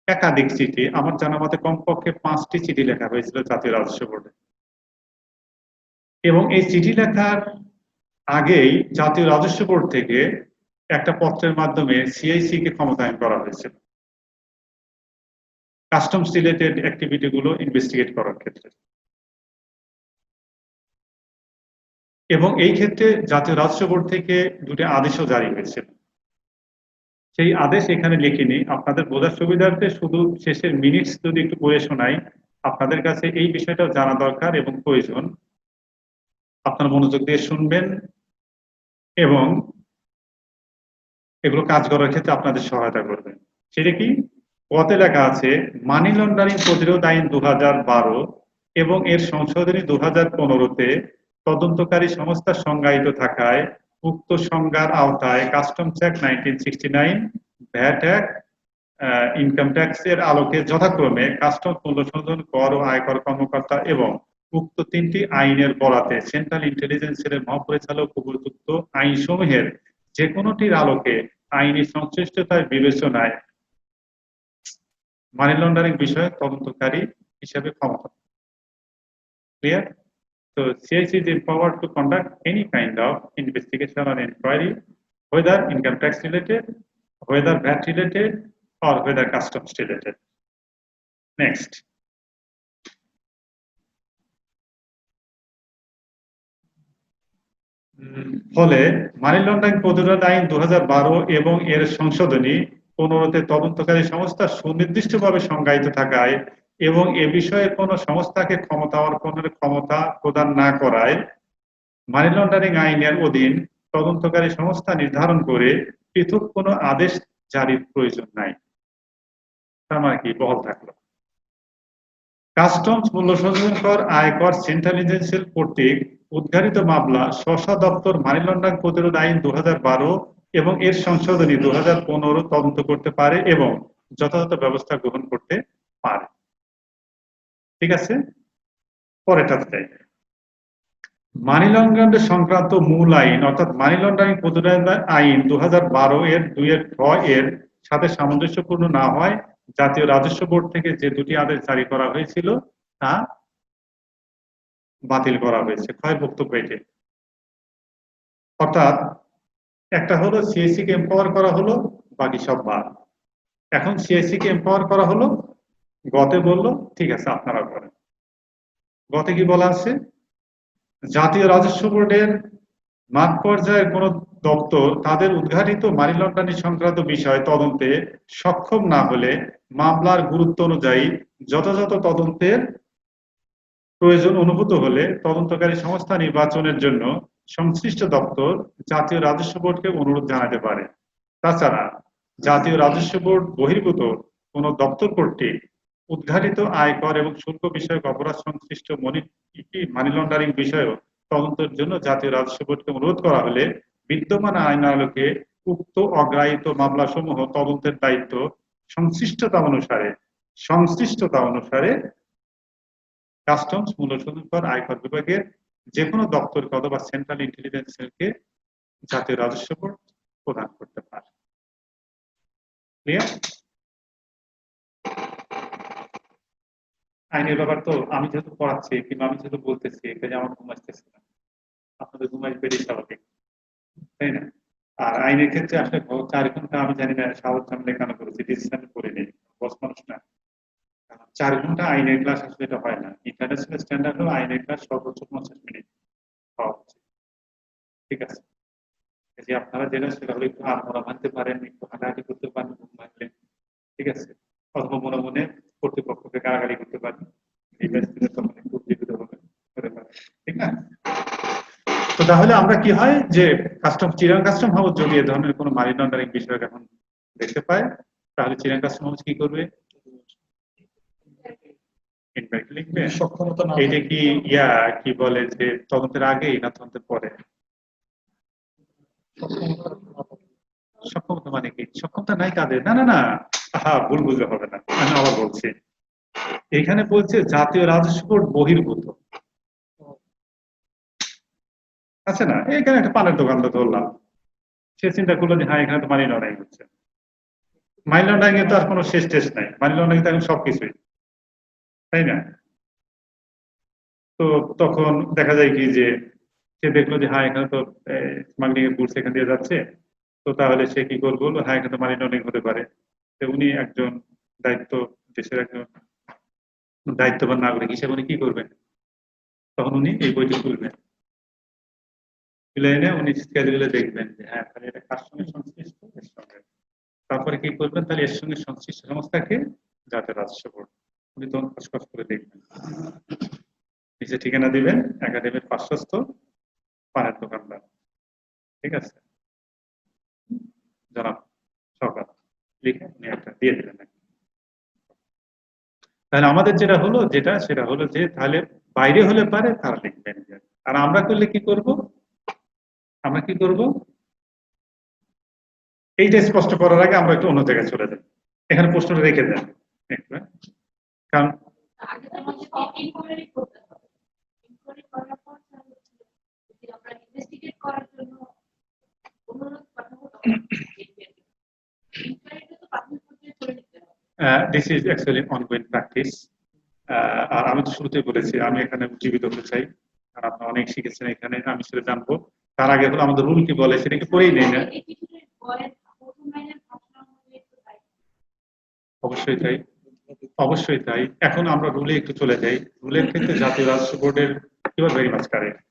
একাধিক চিঠি, আমার জানা মতে কমপক্ষে 5টি চিঠি লেখা হয়েছিল জাতীয় রাজস্ব বোর্ডে, এবং এই চিঠি লেখার আগেই জাতীয় রাজস্ব বোর্ড থেকে একটা পত্রের মাধ্যমে সিআইসি কে ক্ষমতায়ন করা হয়েছিল কাস্টমস রিলেটেড অ্যাক্টিভিটি গুলো ইনভেস্টিগেট করার ক্ষেত্রে। এবং এই ক্ষেত্রে জাতীয় রাজস্ব বোর্ড থেকে 2টি আদেশও জারি হয়েছিল। সেই আদেশ এখানে লিখিনি, আপনাদের বোঝার সুবিধার্থে শুধু শেষের মিনিটস যদি একটু পড়ে শোনাই, আপনাদের কাছে এই বিষয়টাও জানা দরকার এবং প্রয়োজন। আপনারা মনোযোগ দিয়ে শুনবেন এবং এগুলো কাজ করার ক্ষেত্রে আপনাদের সহায়তা করবেন। সেটা কি? পথে লেখা আছে, মানি লন্ডারিং প্রতিরোধ আইন 2012 এবং এর সংশোধনী 2015-তে তদন্তকারী সংস্থা সংজ্ঞায়িত থাকায় উক্ত সংজ্ঞার আওতায় customs act 1969, VAT act, income ট্যাক্সের আলোকে যথাক্রমে কাস্টমস মূল্য সংশোধন কর ও আয়কর কর্মকর্তা এবং উক্ত 3টি আইনের বরাতে সেন্ট্রাল ইন্টেলিজেন্স সেলের মহাপরিচালক উপযুক্ত আইনসমূহের যে কোনোটির আলোকে আইনি সংশ্লিষ্টতার বিবেচনায় মানি লন্ডারিং বিষয়ে তদন্তকারী হিসেবে ক্ষমতা। Clear? So CIC is empowered to conduct any kind of investigation or inquiry, whether income tax related, whether VAT related, or whether customs related. Next. ফলে মানি লন্ডারিং প্রতিরোধ আইন 2012 এবং এর সংশোধনী 15-তে তদন্তকারী সংস্থা সুনির্দিষ্টভাবে সংজ্ঞায়িত থাকায় এবং এ বিষয়ে কোনো সংস্থাকে ক্ষমতা অর্পণের ক্ষমতা প্রদান না করায় মানি লন্ডারিং আইনের অধীন তদন্তকারী সংস্থা নির্ধারণ করে পৃথক কোনো আদেশ জারির প্রয়োজন নাই। তার মানে কি? বহাল থাকলো। কাস্টমস মূল্য সংশোধন কর আয়কর সেন্ট্রাল ইন্টেলিজেন্স সেল কর্তৃক উদ্ঘাটিত মামলা স্ব দপ্তর মানি লন্ডারিং প্রতিরোধ আইন 2012 এবং এর সংশোধনী 2015 তদন্ত করতে পারে এবং যথাযথ ব্যবস্থা গ্রহণ করতে পারে। ঠিক আছে, পরেরটাতে মানি লন্ডারিং সংক্রান্ত মূল আইন অর্থাৎ মানি লন্ডারিং প্রতিরোধ আইন 2012 এর 2 এর সাথে সামঞ্জস্যপূর্ণ না হয় জাতীয় রাজস্ব বোর্ড থেকে যে দুটি আদেশ জারি করা হয়েছিল তা বাতিল করা হয়েছে। ক্ষয় বক্তব্য এটি, অর্থাৎ একটা হলো সিএসসি কে এম্পাওয়ার করা হলো, বাকি সব বাদ। এখন সিএসসি কে এম্পাওয়ার করা হলো, গতে বললো ঠিক আছে আপনারা করেন। গতে কি বলা আছে, জাতীয় রাজস্ব বোর্ডের মাঠ পর্যায়ের কোন দপ্তর তাদের উদ্ঘাটিত মানি লন্ডারিং সংক্রান্ত বিষয় তদন্তে সক্ষম না হলে মামলার গুরুত্ব অনুযায়ী যথাযথ তদন্তের প্রয়োজন অনুভূত হলে তদন্তকারী সংস্থা নির্বাচনের জন্য সংশ্লিষ্ট দপ্তর জাতীয় রাজস্ব বোর্ডকে অনুরোধ জানাতে পারে। তাছাড়া জাতীয় রাজস্ব বোর্ড বহির্ভূত কোন দপ্তর কর্তৃক উদ্ঘাটিত আয়কর এবং শুল্ক বিষয়ক অপরাধ সংশ্লিষ্ট মানি লন্ডারিং বিষয়ক তদন্তের জন্য জাতীয় রাজস্ব বোর্ডকে অনুরোধ করা হলে বিদ্যমান আইন আলোকে উক্ত অগ্রাহ্য মামলাসমূহ তদন্তের দায়িত্ব সংশ্লিষ্টতা অনুসারে কাস্টমস, মূল্যশোধন কর, আয়কর বিভাগের যে কোনো দপ্তরকে অথবা সেন্ট্রাল ইন্টেলিজেন্স সেলকে জাতীয় রাজস্ব বোর্ড প্রদান করতে পারে। ক্লিয়ার? আইনের ব্যাপার তো আমি যেহেতু পড়াচ্ছি কিংবা আমি যেহেতু বলতেছি এখানে আমার ঘুম আসতেছে না, আপনাদের ঘুম আসবে এটাই স্বাভাবিক, তাই না? আর আইনের ক্ষেত্রে আসলে 4 ঘন্টা আমি জানি না সাহস সামনে কেন করেছি, ডিসিশন করে নেই, বস মানুষ না। 4 ঘন্টা আইনের ক্লাস আসলে এটা হয় না। ইন্টারন্যাশনাল স্ট্যান্ডার্ড হলো আইনের ক্লাস সর্বোচ্চ 50 মিনিট হওয়া উচিত। ঠিক আছে, যে আপনারা যেটা সেটা হলে একটু আড়মোড়া ভাঙতে পারেন, একটু হাঁটাহাঁটি করতে পারেন ঘুম ভাঙলে, ঠিক আছে, অথবা মনে মনে কর্তৃপক্ষকে গালাগালি করতে পারেন, এই পরিস্থিতিতে তখন একটু উজ্জীবিত হতে পারে, ঠিক না? তো তাহলে আমরা কি হয় যে চিরাং কাস্টম হাউস যদি এ ধরনের কোনো মানি লন্ডারিং বিষয় এখন দেখতে পায় তাহলে চিরাং কাস্টম হাউস কি করবে, ইনভাইট লিখবে। সক্ষমতা না এইটা কি কি বলে যে তদন্তের আগেই না তদন্তের পরে? সক্ষমতা মানে কি? সক্ষমতা নাই তাদের, না না না, ভুল বুঝলে হবে না, আমি আবার বলছি। এখানে বলছে জাতীয় রাজস্ব বোর্ড বহির্ভূত আছে না, এখানে একটা পানের দোকান তো ধরলাম, সে চিন্তা করলো যে হ্যাঁ এখানে তো মানি লন্ডারিং হচ্ছে। মানি লন্ডারিং এর তো আর কোনো শেষ টেস্ট নাই, মানি লন্ডারিং তো এখন সবকিছুই, তাই না? তো তখন দেখা যায় কি যে সে দেখলো যে হ্যাঁ এখানে তো স্মাগলিং এর গুডস এখান দিয়ে যাচ্ছে, তো তাহলে সে কি করবো, হ্যাঁ এখানে তো মানি লন্ডারিং হতে পারে। তো উনি একজন দেশের একজন দায়িত্ববান নাগরিক হিসেবে উনি কি করবেন, তখন উনি এই বইটি খুলবেন, খুলে এনে উনি স্কেজুলে দেখবেন যে হ্যাঁ তাহলে এটা কার সঙ্গে সংশ্লিষ্ট, এর সঙ্গে। তারপরে কি করবেন, তাহলে এর সঙ্গে সংশ্লিষ্ট সংস্থাকে জাতীয় রাজস্ব বোর্ড, উনি তখন খসখস করে দেখবেন, নিচে ঠিকানা দিবেন একাডেমির পার্শ্বস্থ পানের দোকানদার, ঠিক আছে, জনাব সরকার লিখে উনি একটা দিয়ে দিলেন। তাহলে আমাদের সেটা হলো যে তাহলে বাইরে হলে পারে তারা লিখবেন, আর আমরা করলে কি করব, আমরা কি করব, এইটা স্পষ্ট করার আগে আমরা একটু অন্য জায়গায় চলে যাই, এখানে প্রশ্নটা রেখে দেন একটু, কারণ this is actually ongoing practice. আর আমি তো শুরুতেই বলেছি আমি এখানে উজ্জীবিত হতে চাই, আর আপনি অনেক শিখেছেন এখানে, আমি সেটা জানবো। তার আগে হলো আমাদের রুল কি বলে সেটা কি পড়েই নেই না? অবশ্যই তাই, অবশ্যই তাই। এখন আমরা রুলে একটু চলে যাই। রুলের ক্ষেত্রে জাতীয় রাজস্ব বোর্ডের you are very much correct.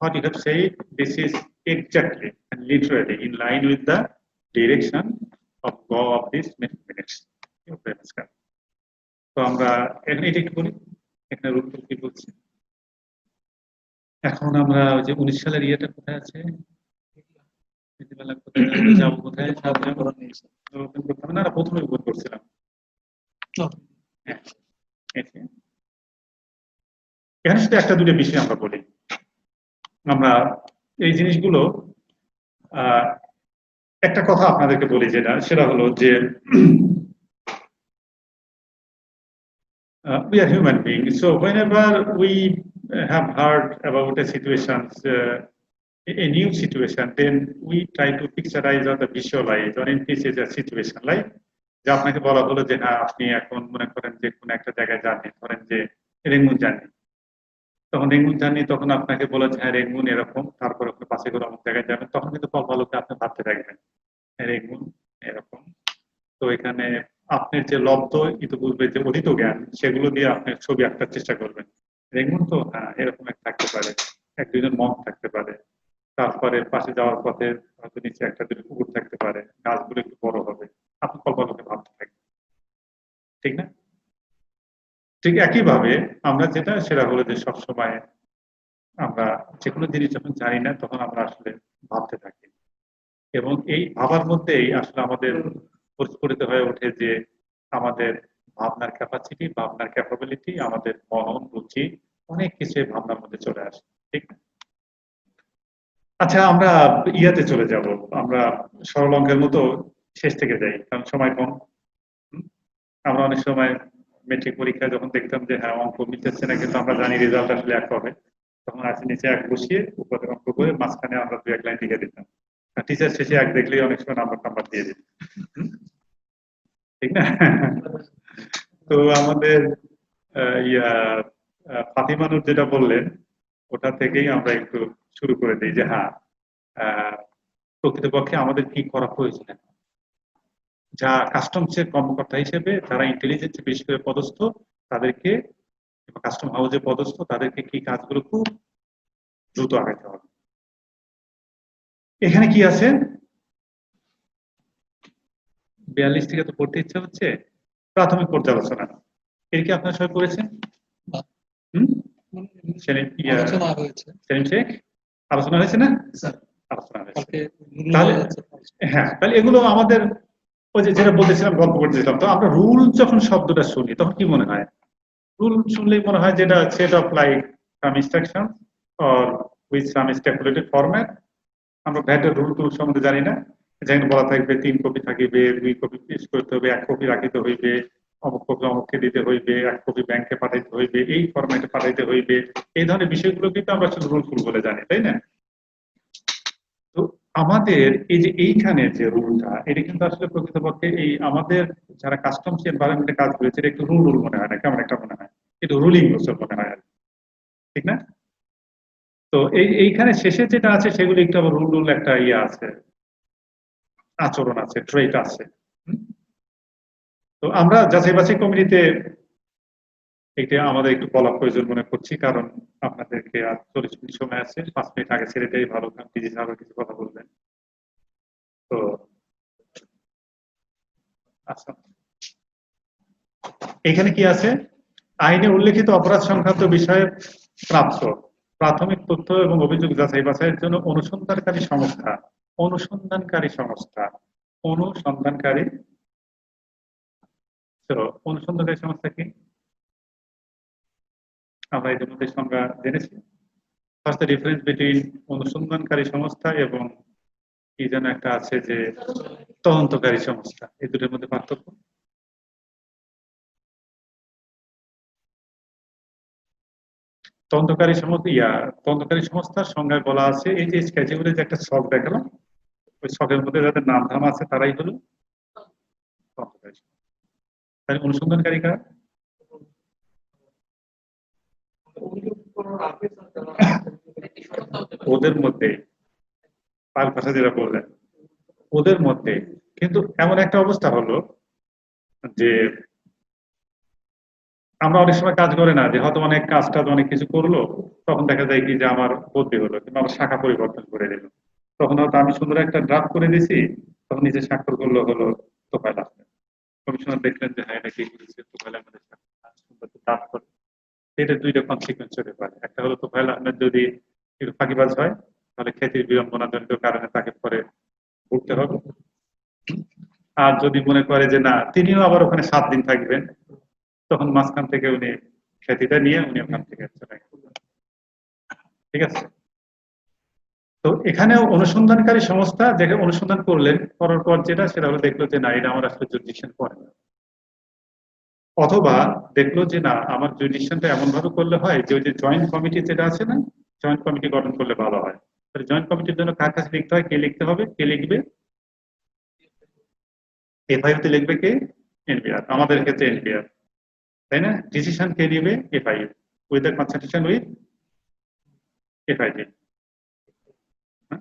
What you have said, this is exactly and literally in line with the direction of law of this minutes. You are very much correct. তো আমরা এখানে এটা একটু বলি, এখানে রুল কি বলছে। এখন আমরা ওই যে 19 সালের ইয়েটা কোথায় আছে, যাবো কোথায়, না প্রথমে উপর করছিলাম। এখানে শুধু একটা দুটো বিষয় আমরা বলি, আমরা এই জিনিসগুলো একটা কথা আপনাদেরকে বলি সেটা হলো যে we are human beings, so whenever we have heard about a situation, a new situation, then we try to picturize or the visualize or envisage a situation, like যে আপনাকে বলা হলো যে হ্যাঁ আপনি এখন মনে করেন যে কোনো একটা জায়গায় যাননি, ধরেন যে রেঙ্গুন যাননি, তখন রেঙ্গুন যাননি তখন আপনাকে বলা যে হ্যাঁ রেঙ্গুন এরকম, তারপর আপনি পাশে করে অমুক জায়গায় যাবেন, তখন কিন্তু কল্পলোকে আপনি ভাবতে থাকবেন রেঙ্গুন এরকম। তো এখানে আপনার যে লব্ধ ইতিপূর্বে যে অতীত জ্ঞান সেগুলো দিয়ে আপনি ছবি আঁকার চেষ্টা করবেন। রেঙ্গুন তো হ্যাঁ এরকম এক থাকতে পারে, এক দুইজন মগ থাকতে পারে, তারপরে পাশে যাওয়ার পথে হয়তো নিচে একটা দুটো পুকুর থাকতে পারে, গাছগুলো একটু বড় হবে, আপনি কল্পনাকে ভাবতে থাকবেন, ঠিক না? ঠিক একইভাবে আমরা সেটা হলো যে সবসময় আমরা যে কোনো জিনিস যখন জানি না তখন আমরা আসলে ভাবতে থাকি, এবং এই ভাবার মধ্যেই আসলে আমাদের পরিস্ফুটিত হয়ে ওঠে যে আমাদের ভাবনার ক্যাপাসিটি, ভাবনার ক্যাপাবিলিটি, আমাদের মনন রুচি, অনেক কিছু এই ভাবনার মধ্যে চলে আসে, ঠিক না? আচ্ছা, আমরা ইয়াতে চলে যাব, আমরা সরল অঙ্কের মতো শেষ থেকে যাই, কারণ সময় কম। আমরা অনেক সময় মেট্রিক পরীক্ষায় যখন দেখতাম যে হ্যাঁ অঙ্ক মিলতেছে না, কিন্তু আমরা জানি রেজাল্ট আসলে এক হবে, তখন আছে নিচে এক বসিয়ে উপরে অঙ্ক করে মাঝখানে আমরা দু এক লাইন লিখে দিতাম, টিচার শেষে এক দেখলেই অনেক সময় নাম্বার দিয়ে দিত, ঠিক না? তো আমাদের ইয়া ফাতিমানুর যেটা বললেন ওটা থেকেই আমরা একটু শুরু করে দিই যে হ্যাঁ প্রকৃতপক্ষে আমাদের কি করা প্রয়োজন, যা কাস্টমসের কর্মকর্তা হিসেবে যারা ইন্টেলিজেন্স বেশি করে পদস্থ তাদেরকে, কাস্টম হাউসে পদস্থ তাদেরকে কি কাজগুলো খুব দ্রুত আগাতে হবে। এখানে কি আছে 42 থেকে তো পড়তে ইচ্ছা হচ্ছে, প্রাথমিক পর্যালোচনা, এর কি আপনারা সবাই করেছেন? আলোচনা হয়েছে, সেলিম শেখ আলোচনা হয়েছে না? আলোচনা হয়েছে। তাহলে হ্যাঁ, তাহলে এগুলো আমাদের ওই যে যেটা বলতেছিলাম, গল্প করতেছিলাম, তো আমরা রুল যখন শব্দটা শুনি তখন কি মনে হয়? রুল শুনলেই মনে হয় যেটা set of like some instruction or with some stipulated format. আমরা ভ্যাটের রুল টুল সম্বন্ধে জানি না, যেখানে বলা থাকবে 3 কপি থাকিবে, 2 কপি পেশ করতে হবে, 1 কপি রাখিতে হইবে, অমুক কপি অমুককে দিতে হইবে, 1 কপি ব্যাংকে পাঠাইতে হইবে, এই ফরম্যাটে পাঠাইতে হইবে, এই ধরনের বিষয়গুলো কিন্তু আমরা শুধু রুল ফুল বলে জানি, তাই না? তো আমাদের এই যে এইখানে যে রুলটা, এটা কিন্তু আসলে প্রকৃতপক্ষে এই আমাদের যারা কাস্টমস এনভায়রনমেন্টে কাজ করেছে এটা একটু রুল মনে হয় না, কেমন একটা মনে হয়, একটু রুলিং গোসল মনে হয়, ঠিক না? তো এইখানে শেষে যেটা আছে সেগুলো একটু আবার রুল একটা ইয়ে আছে, আচরণ আছে, ট্রেট আছে। তো আমরা যাচাই বাছাই কমিটিতে এটা আমাদের একটু বলা প্রয়োজন মনে করছি, কারণ আপনাদেরকে আর 40 মিনিট সময় আছে, 5 মিনিট আগে ছেড়ে দেয় ভালো, কারণ পিজি সাহেব কিছু কথা বলবেন। তো আচ্ছা, এখানে কি আছে? আইনে উল্লেখিত অপরাধ সংক্রান্ত বিষয়ে প্রাপ্ত প্রাথমিক তথ্য এবং অভিযোগ যাচাই বাছাইয়ের জন্য অনুসন্ধানকারী সংস্থা, অনুসন্ধানকারী সংস্থা, অনুসন্ধানকারী অনুসন্ধানকারী সংস্থা কি আমরা ইতিমধ্যে সংজ্ঞা জেনেছি। ফার্স্ট দ্য ডিফারেন্স বিটুইন অনুসন্ধানকারী সংস্থা এবং কি যেন একটা আছে যে তদন্তকারী সংস্থা, এই দুটোর মধ্যে পার্থক্য। তদন্তকারী সংস্থার সংজ্ঞায় বলা আছে এই যে ক্যাটাগরি যে একটা ছক দেখালাম, ওই ছকের মধ্যে যাদের নাম ধাম আছে তারাই হলো তদন্তকারী। তাই অনুসন্ধানকারী কারা? ওদের মধ্যে পাল ভাষা যেটা বললেন ওদের মধ্যে, কিন্তু এমন একটা অবস্থা হলো যে আমরা অনেক সময় কাজ করে না, যে হয়তো অনেক কাজটা অনেক কিছু করলো, তখন দেখা যায় কি যে আমার বদলি হলো কিংবা আমার শাখা পরিবর্তন করে দিল, তখন হয়তো আমি সুন্দর একটা ড্রাফট করে দিয়েছি, তখন নিজে স্বাক্ষর করলো হলো তোফায়েল আহমেদ। কমিশনার দেখলেন যে হ্যাঁ নাকি তোফায়েল আহমেদের ড্রাফট করে, এটা দুইটা কনসিকুয়েন্স হতে পারে। একটা হলো তোফায়েল আহমেদ যদি একটু ফাঁকিবাজ হয় তাহলে খ্যাতির বিড়ম্বনাজনিত কারণে তাকে পরে ভুগতে হবে, আর যদি মনে করে যে না তিনিও আবার ওখানে 7 দিন থাকবেন, তখন মাঝখান থেকে উনি খ্যাতিটা নিয়ে উনি ওখান থেকে চলে গেলেন, ঠিক আছে? তো এখানে অনুসন্ধানকারী সংস্থা যেটা অনুসন্ধান করলেন, করার পর সেটা হলো দেখলো যে না, এটা আমার আসলে জুরিডিকশন পড়ে না, অথবা দেখলো যে না, আমার জুরিডিকশনটা এমন ভাবে করলে হয় যে ওই যে জয়েন্ট কমিটি যেটা আছে না, জয়েন্ট কমিটি গঠন করলে ভালো হয়। তাহলে জয়েন্ট কমিটির জন্য কার কাছে লিখতে হয়, কে লিখতে হবে, কে লিখবে, এফআইইউ তে লিখবে কে, এনবিআর, আমাদের ক্ষেত্রে এনবিআর, তাই না? ডিসিশন কে নিবে, FIU, with the consultation with FID.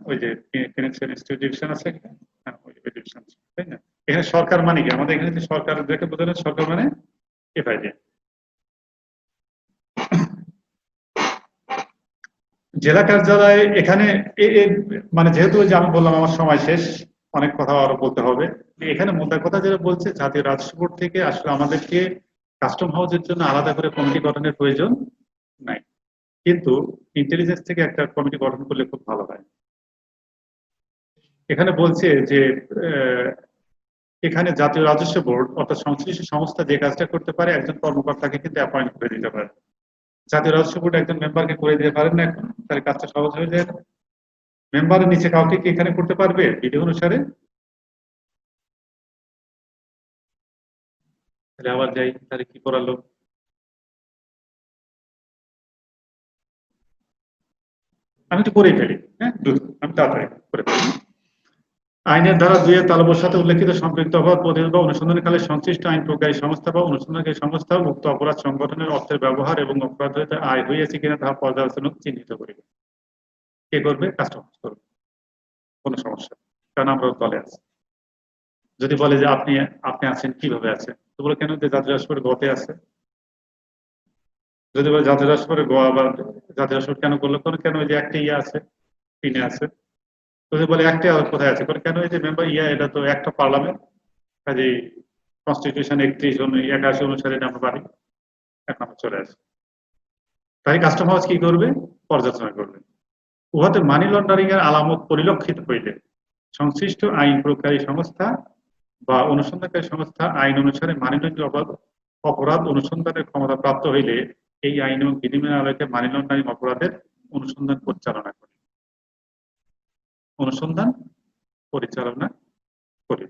ওই যে ফিনান্সিয়াল ইনস্টিটিউশন আছে, হ্যাঁ, ওই ডিভিশন, তাই না? এখানে সরকার মানে কি, আমাদের এখানে যে সরকার যাকে বোঝানো, সরকার মানে এফআইডি। জেলা কার্যালয় এখানে মানে যেহেতু ওই যে আমি বললাম আমার সময় শেষ, অনেক কথা আরো বলতে হবে। এখানে মোদ্দা কথা যেটা বলছে, জাতীয় রাজস্ব বোর্ড থেকে আসলে আমাদেরকে কাস্টম হাউসের জন্য আলাদা করে কমিটি গঠনের প্রয়োজন নাই, কিন্তু ইন্টেলিজেন্স থেকে একটা কমিটি গঠন করলে খুব ভালো হয়। এখানে বলছে যে আহ, এখানে জাতীয় রাজস্ব বোর্ড অর্থাৎ সংশ্লিষ্ট সংস্থা যে কাজটা করতে পারে, একজন কর্মকর্তাকে কিন্তু অ্যাপয়েন্ট করে দিতে পারে। জাতীয় রাজস্ব বোর্ড একজন মেম্বারকে করে দিতে পারেন না এখন, তাহলে কাজটা সহজ হয়ে যায়। মেম্বারের নিচে কাউকে কি এখানে করতে পারবে বিধি অনুসারে? তাহলে আবার যাই, তাহলে কি করালো, আমি একটু করেই ফেলি, হ্যাঁ দ্রুত, আমি তাড়াতাড়ি করে ফেলি। আইনের ধারা 2 এর তালব্যের সাথে উল্লেখিত সম্পৃক্ত অপরাধ প্রতিরোধ বা অনুসন্ধানকালে সংশ্লিষ্ট আইন প্রয়োগকারী সংস্থা বা অনুসন্ধানকারী সংস্থা উক্ত অপরাধ সংগঠনের অর্থের ব্যবহার এবং অপরাধ হইতে আয় হইয়াছে কিনা তাহা পর্যালোচনা চিহ্নিত করিবে। কে করবে? কাস্টমাইজ করবে, কোনো সমস্যা নেই, কারণ আমরা ওর দলে আছি। যদি বলে যে আপনি আপনি আছেন, কিভাবে আছেন, তো বলে কেন, যে জাতীয় রাষ্ট্রের গতে আছে। যদি বলে জাতীয় রাষ্ট্রের গোয়া বা জাতীয় রাষ্ট্র কেন করলো, কেন ওই যে একটা ইয়ে আছে, তিনে আছে। যদি বলে একটা আর কোথায় আছে, কেন এই যে মেম্বার ইয়া, এটা তো একটা পার্লামেন্ট, কাজে কনস্টিটিউশন 81 অনুসারে এটা আমরা পারি, এখন আমরা চলে আসি। তাই কাস্টম হাউস কি করবে? পর্যালোচনা করবে। উহাতে মানি লন্ডারিং এর আলামত পরিলক্ষিত হইলে সংশ্লিষ্ট আইন প্রয়োগকারী সংস্থা বা অনুসন্ধানকারী সংস্থা আইন অনুসারে মানি লন্ডারিং অপরাধ অনুসন্ধানের ক্ষমতা প্রাপ্ত হইলে এই আইন এবং বিধিমালার আলোকে মানি লন্ডারিং অপরাধের অনুসন্ধান পরিচালনা করে, অনুসন্ধান পরিচালনা করে।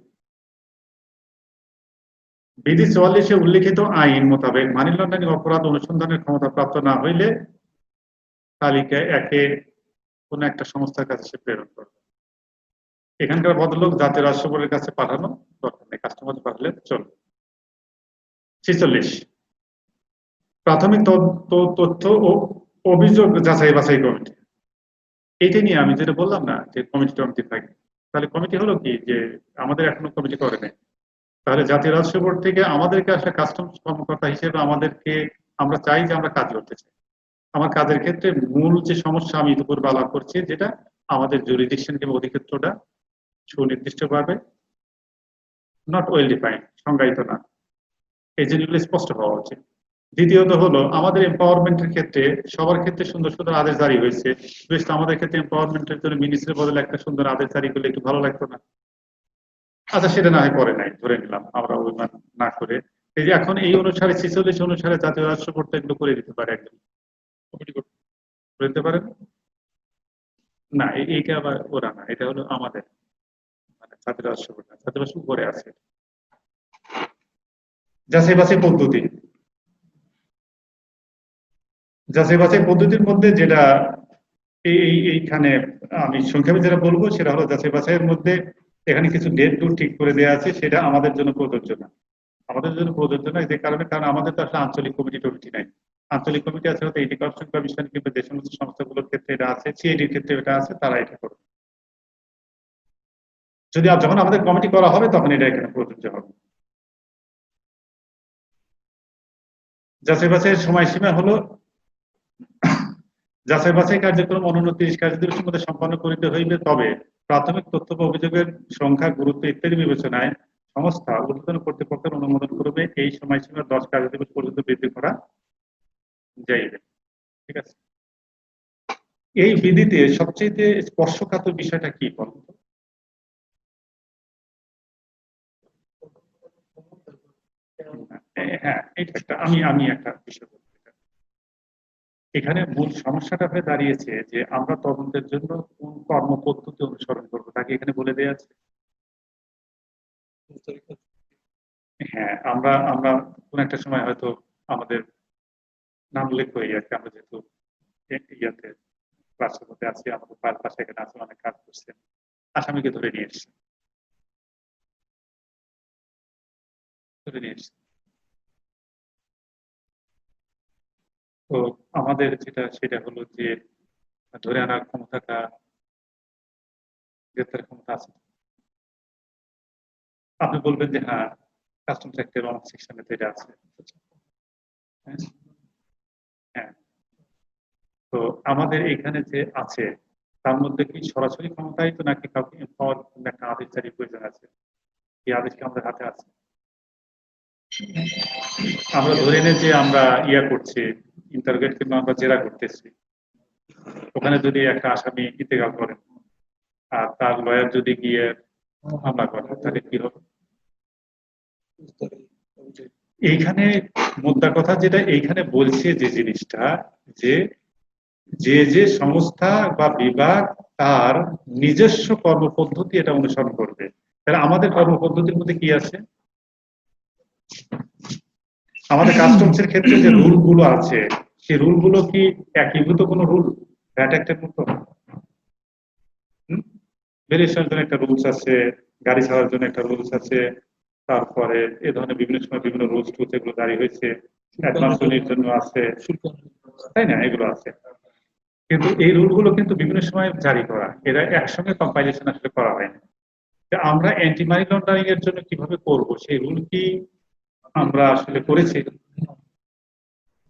বিধি 44-এ উল্লিখিত আইন মোতাবেক মানি লন্ডারিং অপরাধ অনুসন্ধানের ক্ষমতা প্রাপ্ত না হইলে তালিকায় একে কোন একটা সংস্থার কাছে সে প্রেরণ করবে। এখানকার ভদ্রলোক জাতীয় রাজস্ব বোর্ডের কাছে পাঠানো দরকার নেই, কাস্টমার পাঠালে চলবে। 46, প্রাথমিক তথ্য ও অভিযোগ যাচাই বাছাই কমিটি। এইটা নিয়ে আমি যেটা বললাম না, যে কমিটি টমিটি থাকে, তাহলে কমিটি হলো কি, যে আমাদের এখনো কমিটি করে নাই। তাহলে জাতীয় রাজস্ব বোর্ড থেকে আমাদেরকে আসলে কাস্টমস কর্মকর্তা হিসেবে আমাদেরকে, আমরা চাই যে আমরা কাজ করতে চাই। আমার কাজের ক্ষেত্রে মূল যে সমস্যা আমি ইতিপূর্বে আলাপ করছি, যেটা আমাদের জুরিডিকশন কিংবা অধিক্ষেত্রটা সুনির্দিষ্টভাবে নট ওয়েল ডিফাইন্ড, সংজ্ঞায়িত না, এই জিনিসগুলো স্পষ্ট হওয়া উচিত। দ্বিতীয়ত হলো আমাদের এম্পাওয়ারমেন্টের ক্ষেত্রে সবার ক্ষেত্রে সুন্দর সুন্দর আদেশ জারি হয়েছে, বেশ, আমাদের ক্ষেত্রে এম্পাওয়ারমেন্টের জন্য মিনিস্ট্রির বদলে একটা সুন্দর আদেশ জারি করলে একটু ভালো লাগতো না? আচ্ছা, সেটা না হয় করে নাই, ধরে নিলাম আমরা অভিমান না করে। এই যে এখন এই অনুসারে 46 অনুসারে জাতীয় রাষ্ট্র করতে এগুলো করে দিতে পারে, একদম কমিটি করে দিতে পারে না? এইটা আবার ওরা না, এটা হলো আমাদের, মানে জাতীয় রাষ্ট্র না, জাতীয় রাষ্ট্র উপরে আছে। যাচাই বাছাই পদ্ধতি, যাচাই বাছাই পদ্ধতির মধ্যে যেটা এইখানে আমি সংক্ষেপে যেটা বলবো, সেটা হলো যাচাই বাছাইয়ের মধ্যে এখানে কিছু ডেট টুল ঠিক করে দেওয়া আছে, সেটা আমাদের জন্য প্রযোজ্য না। আমাদের জন্য প্রযোজ্য না যে কারণে, কারণ আমাদের তো আসলে আঞ্চলিক কমিটি টমিটি নাই। আঞ্চলিক কমিটি আছে হয়তো এটি কমিশন কমিশন কিংবা যে সমস্ত সংস্থাগুলোর ক্ষেত্রে এটা আছে, সিআইডির ক্ষেত্রে এটা আছে, তারা এটা করবে। যদি যখন আমাদের কমিটি করা হবে তখন এটা এখানে প্রযোজ্য হবে। যাচাই বাছাইয়ের সময়সীমা হলো, যাচাই বাছাই কার্যক্রম অনূন্য 30 কার্যদিবসের মধ্যে সম্পন্ন করিতে হইবে, তবে প্রাথমিক তথ্য বা অভিযোগের সংখ্যা, গুরুত্ব ইত্যাদি বিবেচনায় সংস্থা ঊর্ধ্বতন কর্তৃপক্ষের অনুমোদন করবে এই সময়সীমা 10 কার্যদিবস পর্যন্ত বৃদ্ধি করা যাইবে। ঠিক আছে? এই বিধিতে সবচেয়ে স্পর্শকাতর বিষয়টা কি বলতো? হ্যাঁ, এটা একটা, আমি একটা বিষয় বলতে চাই। এখানে মূল সমস্যাটা হয়ে দাঁড়িয়েছে যে আমরা তদন্তের জন্য কোন কর্মপদ্ধতি অনুসরণ করবো তাকে এখানে বলে দেওয়া আছে। হ্যাঁ, আমরা আমরা কোন একটা সময় হয়তো আমাদের নাম উল্লেখ করি আর কি, আমরা যেহেতু ইয়াতে ক্লাসের মধ্যে আছি, আমাদের পাশে এখানে আছে, অনেক কাজ করছেন, আসামিকে ধরে নিয়ে এসছে, ধরে নিয়ে এসছে। তো আমাদের যেটা সেটা হলো যে ধরে আনার ক্ষমতাটা, গ্রেপ্তার ক্ষমতা আছে। আপনি বলবেন যে হ্যাঁ, কাস্টমস অ্যাক্টের অনেক সেকশনে তো এটা আছে। হ্যাঁ, হ্যাঁ। তো আমাদের এখানে যে আছে তার মধ্যে কি সরাসরি ক্ষমতাই তো নাকি কাউকে এম্পাওয়ার একটা আদেশ জারির প্রয়োজন আছে? এই আদেশ কি আমাদের হাতে আছে? আমরা ধরে নিই যে আমরা ইয়া করছি, ইন্টারোগেট কিংবা আমরা জেরা করতেছি, ওখানে যদি একটা আসামি ইন্তেকাল করেন আর তার লয়ার যদি গিয়ে মামলা করে তাহলে কি হবে? এইখানে মোদ্দা কথা যেটা এইখানে বলছে যে জিনিসটা, যে যে যে সংস্থা বা বিভাগ তার নিজস্ব কর্মপদ্ধতি এটা অনুসরণ করবে। তাহলে আমাদের কর্মপদ্ধতির মধ্যে কি আছে? আমাদের কাস্টমসের ক্ষেত্রে যে রুল গুলো আছে সেই রুল গুলো কি একীভূত কোনো রুল? ভ্যাট অ্যাক্টের মতো ভেরিয়েশনের জন্য একটা রুলস আছে, গাড়ি ছাড়ার জন্য একটা রুলস আছে, তারপরে এ ধরনের বিভিন্ন সময় বিভিন্ন রুলস টুলস এগুলো জারি হয়েছে, অ্যাডভান্সের জন্য আছে, তাই না? এগুলো আছে। কিন্তু এই রুলগুলো কিন্তু বিভিন্ন সময় জারি করা, এরা একসঙ্গে কম্পাইলেশন আসলে করা হয়নি। আমরা অ্যান্টি মানি লন্ডারিং এর জন্য কিভাবে করব সেই রুল কি আমরা আসলে করেছি?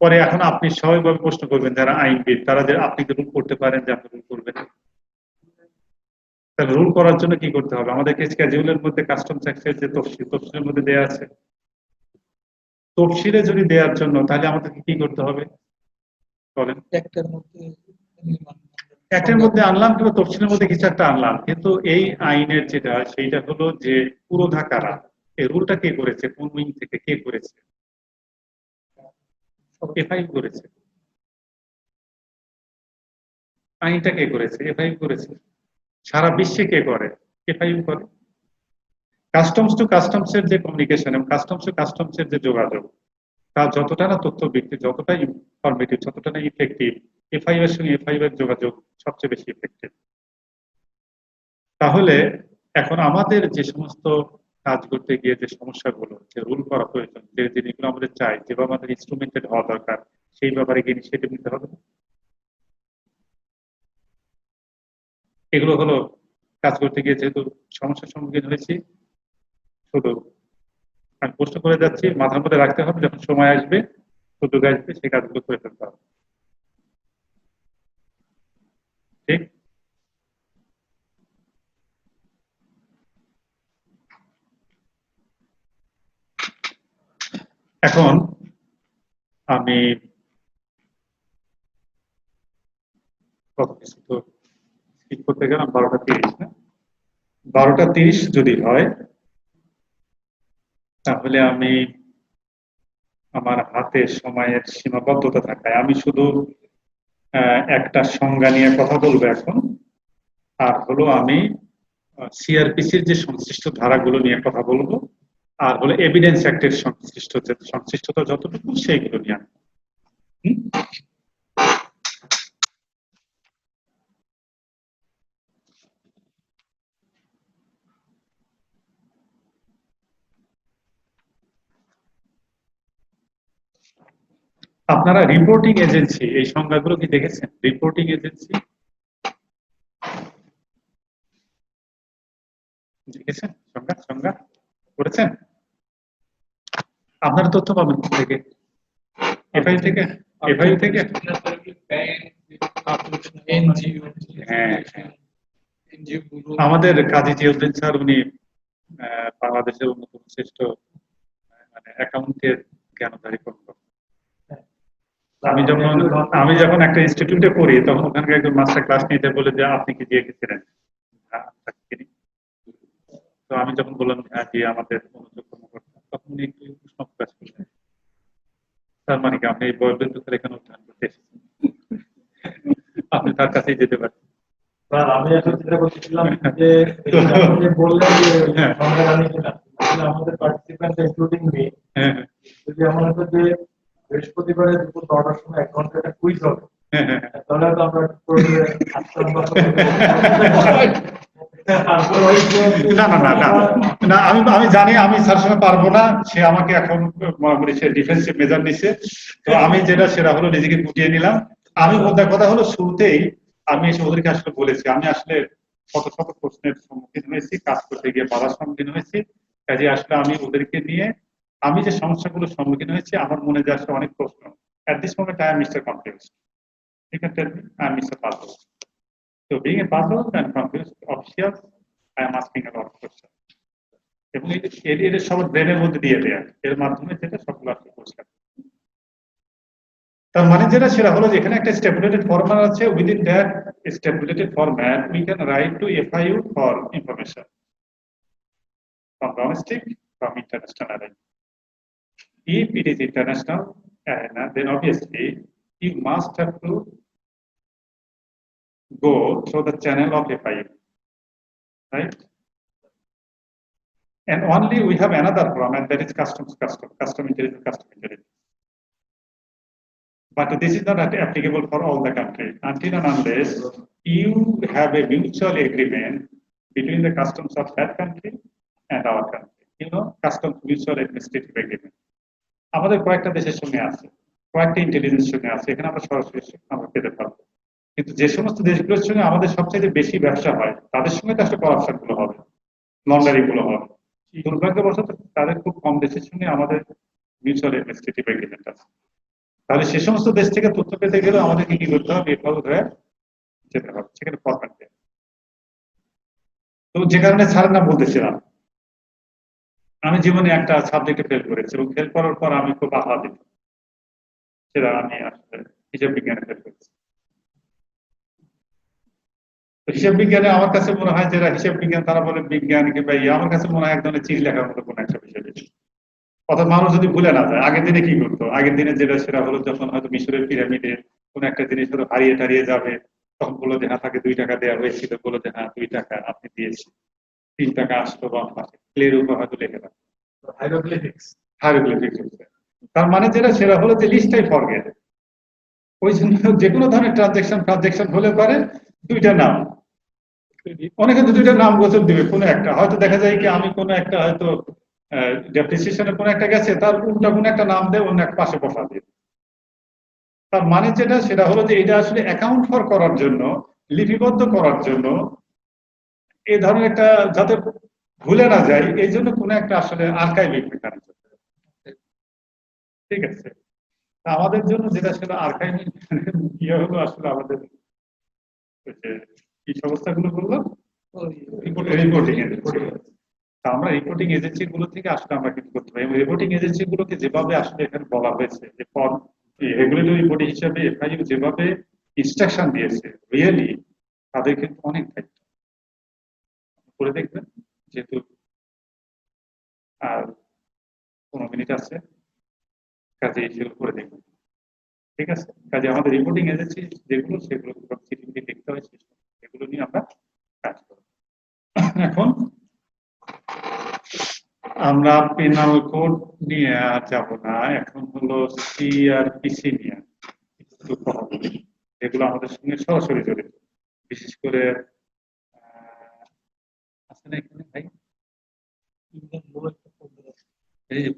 পরে এখন আপনি স্বাভাবিকভাবে প্রশ্ন করবেন যারা আইনবিদ, তারা যে আপনি কি রুল করতে পারেন যে আপনি রুল করবেন? তাহলে রুল করার জন্য কি করতে হবে? আমাদের স্কেডিউলের মধ্যে কাস্টমস অ্যাক্টের যে তফসিলের মধ্যে দেওয়া আছে, তফসিলে যদি দেওয়ার জন্য তাহলে আমাদেরকে কি করতে হবে বলেন? একটার মধ্যে আনলাম কিংবা তফসিলের মধ্যে কিছু একটা আনলাম, কিন্তু এই আইনের যেটা সেইটা হলো যে পুরোধা কারা, এই রুলটা কে করেছে, কোন উইং থেকে কে করেছে? এফআই করেছে। আইনটা কে করেছে? এফআই করেছে। সারা বিশ্বে কে করে? এফআই করে। কাস্টমস টু কাস্টমস এর যে কমিউনিকেশন এবং কাস্টমস টু কাস্টমস এর যে যোগাযোগ, তা যতটা না তথ্য ভিত্তিক, যতটা ইনফরমেটিভ, যতটা না ইফেক্টিভ, এফআই এর সঙ্গে এফআই এর যোগাযোগ সবচেয়ে বেশি ইফেক্টিভ। তাহলে এখন আমাদের যে সমস্ত কাজ করতে গিয়ে যে সমস্যাগুলো, যে রুল করা প্রয়োজন, যে জিনিসগুলো আমাদের চাই, যেভাবে আমাদের ইনস্ট্রুমেন্টেড হওয়া দরকার, সেই ব্যাপারে ইনিশিয়েটিভ নিতে হবে। এগুলো হলো কাজ করতে গিয়ে যেহেতু সমস্যার সম্মুখীন হয়েছি, শুধু আমি প্রশ্ন করে যাচ্ছি, মাথার মধ্যে রাখতে হবে যখন সময় আসবে, সুযোগ আসবে, সেই কাজগুলো করে ফেলতে হবে। ঠিক? এখন আমি কত কিছু তো স্কিপ করতে গেলাম, 12টা 30 না? 12টা 30 যদি হয় তাহলে আমি আমার হাতে সময়ের সীমাবদ্ধতা থাকায় আমি শুধু একটা সংজ্ঞা নিয়ে কথা বলবো এখন, আর হলো আমি সিআরপিসির যে সংশ্লিষ্ট ধারাগুলো নিয়ে কথা বলবো, আর হলো এভিডেন্স অ্যাক্টের সংশ্লিষ্টতা যতটুকু সেইগুলো নিয়ে। হুম? আপনারা রিপোর্টিং এজেন্সি এই সংজ্ঞাগুলো কি দেখেছেন? রিপোর্টিং এজেন্সি দেখেছেন? সংজ্ঞা সংজ্ঞা করেছেন? আপনারা তথ্য পাবেন থেকে এফআই থেকে, এফআই থেকে। হ্যাঁ, আমাদের কাজী জিয়াউদ্দিন স্যার উনি বাংলাদেশের অন্যতম শ্রেষ্ঠ মানে অ্যাকাউন্টের জ্ঞানধারী প্রকল্প। আমি যখন একটা ইনস্টিটিউটে পড়ি তখন ওখানকার একজন মাস্টার ক্লাস নিতে বলে যে আপনি কি দিয়ে গেছিলেন? তো আমি যখন বললাম হ্যাঁ জি আমাদের মনোযোগ কর্মকর্তা, তখন উনি একটু উষ্ণ প্রকাশ করলেন। তার মানে কি আপনি এই বয়োবৃদ্ধ এখানে অধ্যয়ন করতে এসেছেন? আপনি তার কাছেই যেতে পারেন। স্যার আমি এখন যেটা বলছিলাম যে আপনি যে বললেন যে হ্যাঁ। সংখ্যা জানি কিনা আসলে আমাদের পার্টিসিপেন্ট ইনক্লুডিং মি হ্যাঁ যদি এমন হতো যে বৃহস্পতিবারে দুপুর 10টার সময় 1 ঘন্টা একটা কুইজ হবে হ্যাঁ হ্যাঁ তাহলে তো আমরা করে আসতাম বা তারপর ওই যে না না না না না আমি জানি আমি স্যার সঙ্গে পারবো না, সে আমাকে এখন মোটামুটি সে ডিফেন্সিভ মেজার নিছে। তো আমি যেটা সেটা হলো নিজেকে গুটিয়ে নিলাম। আমি মোদ্দা কথা হলো শুরুতেই আমি এসে ওদেরকে আসলে বলেছি আমি আসলে শত শত প্রশ্নের সম্মুখীন হয়েছি, কাজ করতে গিয়ে বাধার সম্মুখীন হয়েছি। কাজে আসলে আমি ওদেরকে নিয়ে আমি যে সমস্যাগুলোর সম্মুখীন হয়েছি আমার মনে যে আসলে অনেক প্রশ্ন। At this moment I am Mr. Confused. You can tell me I am Mr. Puzzle. So being a puzzled and confused official, I am asking a lot of questions. এবং এর সব ব্রেনের মধ্যে দিয়ে দেয়া এর মাধ্যমে যেটা সবগুলো আসলে পরিষ্কার। তার মানে যেটা সেটা হলো যে এখানে একটা স্ট্যাবুলেটেড ফরম্যাট আছে, within that stipulated format we can write to FIU for information from domestic, from international arena. If it is international arena, then obviously you must have to go through the channel of FIU, right? And only we have another format that is custom intelligence. But this is not applicable for all the country until and unless you have a mutual agreement between the customs of that country and our country. You know, customs mutual administrative agreement. আমাদের কয়েকটা দেশের সঙ্গে আছে, কয়েকটা intelligence সঙ্গে আছে, এখানে আমরা সরাসরি আমরা পেতে পারবো। কিন্তু যে সমস্ত দেশগুলোর সঙ্গে আমাদের সবচেয়ে বেশি ব্যবসা হয় তাদের সঙ্গে তো আসলে করাপশন গুলো হবে, লন্ডারিং গুলো হবে। দুর্ভাগ্যবশত তাদের খুব কম দেশের সঙ্গে আমাদের মিউচুয়াল অ্যাডমিনিস্ট্রেটিভ এগ্রিমেন্ট আছে। তাহলে সে সমস্ত দেশ থেকে তথ্য পেতে গেলে আমাদেরকে কি করতে হবে, এভাবে ধরে যেতে হবে, সেখানে ফরম্যাট দেয়। তো যে কারণে স্যারের নাম বলতেছিলাম, আমি জীবনে একটা সাবজেক্টে ফেল করেছি এবং ফেল করার পর আমি খুব আহ্লাদিত, সেটা আমি আসলে হিসাব বিজ্ঞানে ফেল করেছি। হিসাব বিজ্ঞানে আমার কাছে মনে হয় যারা হিসাব বিজ্ঞান তারা বলে বিজ্ঞান কিংবা আমার কাছে মনে হয় এক ধরনের চিঠি লেখার মতো কোনো একটা বিষয়। অর্থাৎ মানুষ যদি ভুলে না যায়, আগের দিনে কি করতো, আগের দিনে যেটা সেটা হলো যখন হয়তো মিশরের পিরামিডে কোন একটা জিনিস হয়তো হারিয়ে টারিয়ে যাবে তখন বললো যে হ্যাঁ তাকে 2 টাকা দেওয়া হয়েছিল, বললো যে হ্যাঁ 2 টাকা আপনি দিয়েছি, 3 টাকা আসলো বাম পাশে ক্লের উপর হয়তো লেখে রাখে হাইরোগ্লিফিক্স। তার মানে যেটা সেটা হলো যে লিস্টটাই ফরগেট। ওই জন্য যে কোনো ধরনের ট্রানজেকশন হলে পারে 2টা নাম, অনেকে 2টা নাম গোচর দিবে, কোনো একটা হয়তো দেখা যায় কি আমি কোনো একটা হয়তো ডেপ্রিসিয়েশনে কোনো একটা গেছে তার উল্টা কোনো একটা নাম দেয় অন্য এক পাশে বসা দিয়ে। তার মানে যেটা সেটা হলো যে এটা আসলে অ্যাকাউন্ট ফর করার জন্য, লিপিবদ্ধ করার জন্য, এই ধরনের একটা যাতে ভুলে না যায় এই জন্য কোনো একটা আসলে আর্কাইভিক মেকানিজম। ঠিক আছে, আমাদের জন্য যেটা সেটা আর্কাইভিক ইয়ে হলো আসলে আমাদের কি সংস্থাগুলো বললাম রিপোর্টিং এজেন্সি। আমরা রিপোর্টিং এজেন্সি গুলো থেকে আসলে আমরা কিছু করতে পারি এবং রিপোর্টিং এজেন্সি গুলোকে যেভাবে আসলে এখানে বলা হয়েছে যে রেগুলেটরি বডি হিসেবে FIU যেভাবে ইনস্ট্রাকশন দিয়েছে রিয়েলি তাদের কিন্তু অনেক দায়িত্ব করে দেখবেন, যেহেতু আর 15 মিনিট আছে, কাজে সেগুলো করে দেখবেন। ঠিক আছে, কাজে আমাদের রিপোর্টিং এজেন্সি যেগুলো সেগুলো চিঠি লিখতে হয়, সেগুলো নিয়ে আমরা কাজ করব। এখন আমরা পেনাল কোড নিয়ে আর যাব না, এখন হলো CRPC নিয়ে একটু কথা বলি, যেগুলো আমাদের সঙ্গে সরাসরি জড়িত। বিশেষ করে আছে না এখানে ভাই এই যে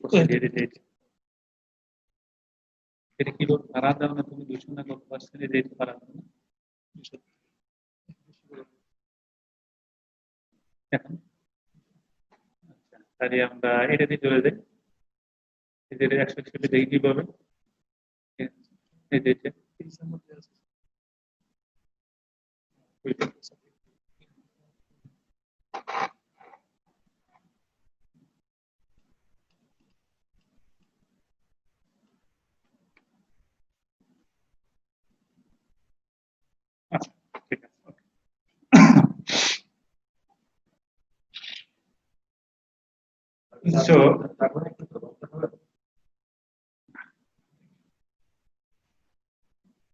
এটা কি লোক ভাড়া দাও না তুমি 200 না কত পার্সেন্টে রেট ভাড়া দাও না এখন? আচ্ছা, তাহলে আমরা এটা দিয়ে চলে যাই। এদের 161 দেখি কিভাবে এই যে এটা আচ্ছা ঠিক আছে।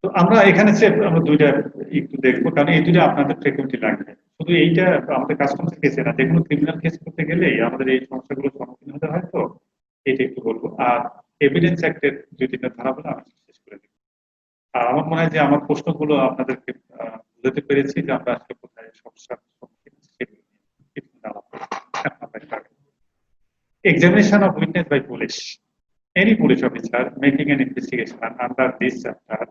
So তো আমরা এখানে আমরা দুইটা একটু দেখবো, কারণ এই দুইটা আপনাদের ফ্রিকুয়েন্টলি লাগবে। শুধু এইটা আমাদের কাস্টমস কেসে না, যে কোনো ক্রিমিনাল কেস করতে গেলেই আমাদের এই সমস্যাগুলো সম্মুখীন হতে হয়। তো এটা একটু বলবো। আর এভিডেন্স অ্যাক্টের দুই তিনটা ধারাগুলো আমি শেষ করে দেবো। আর আমার মনে হয় যে আমার প্রশ্নগুলো আপনাদেরকে বুঝাতে পেরেছি যে আমরা আসলে কোথায় সমস্যার সম্মুখীন হচ্ছি সেগুলো নিয়ে কিছুক্ষণ আলাপ করবো। এখন আমরা start করি। Examination of witness by police. Any police officer making an investigation under this chapter,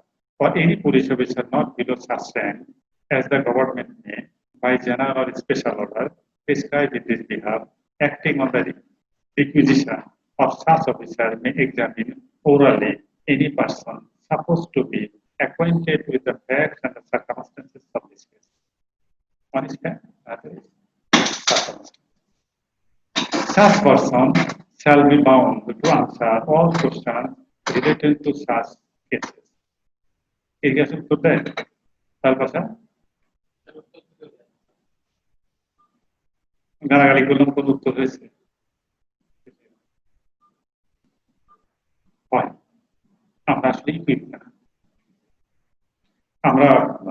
or any police officer not below such rank as the government may, by general or special order, prescribe in this behalf, acting on the requisition of such officer, may examine orally any person supposed to be acquainted with the facts and the circumstances of this case. One is fact, another is circumstance. Such person shall be bound to answer all questions related to such cases. এই কি আসলে উত্তর দেয়? তার ভাষা গালাগালি করলাম, কোন উত্তর হয়েছে? হয়। আমরা আসলে ইকুইপ না। আমরা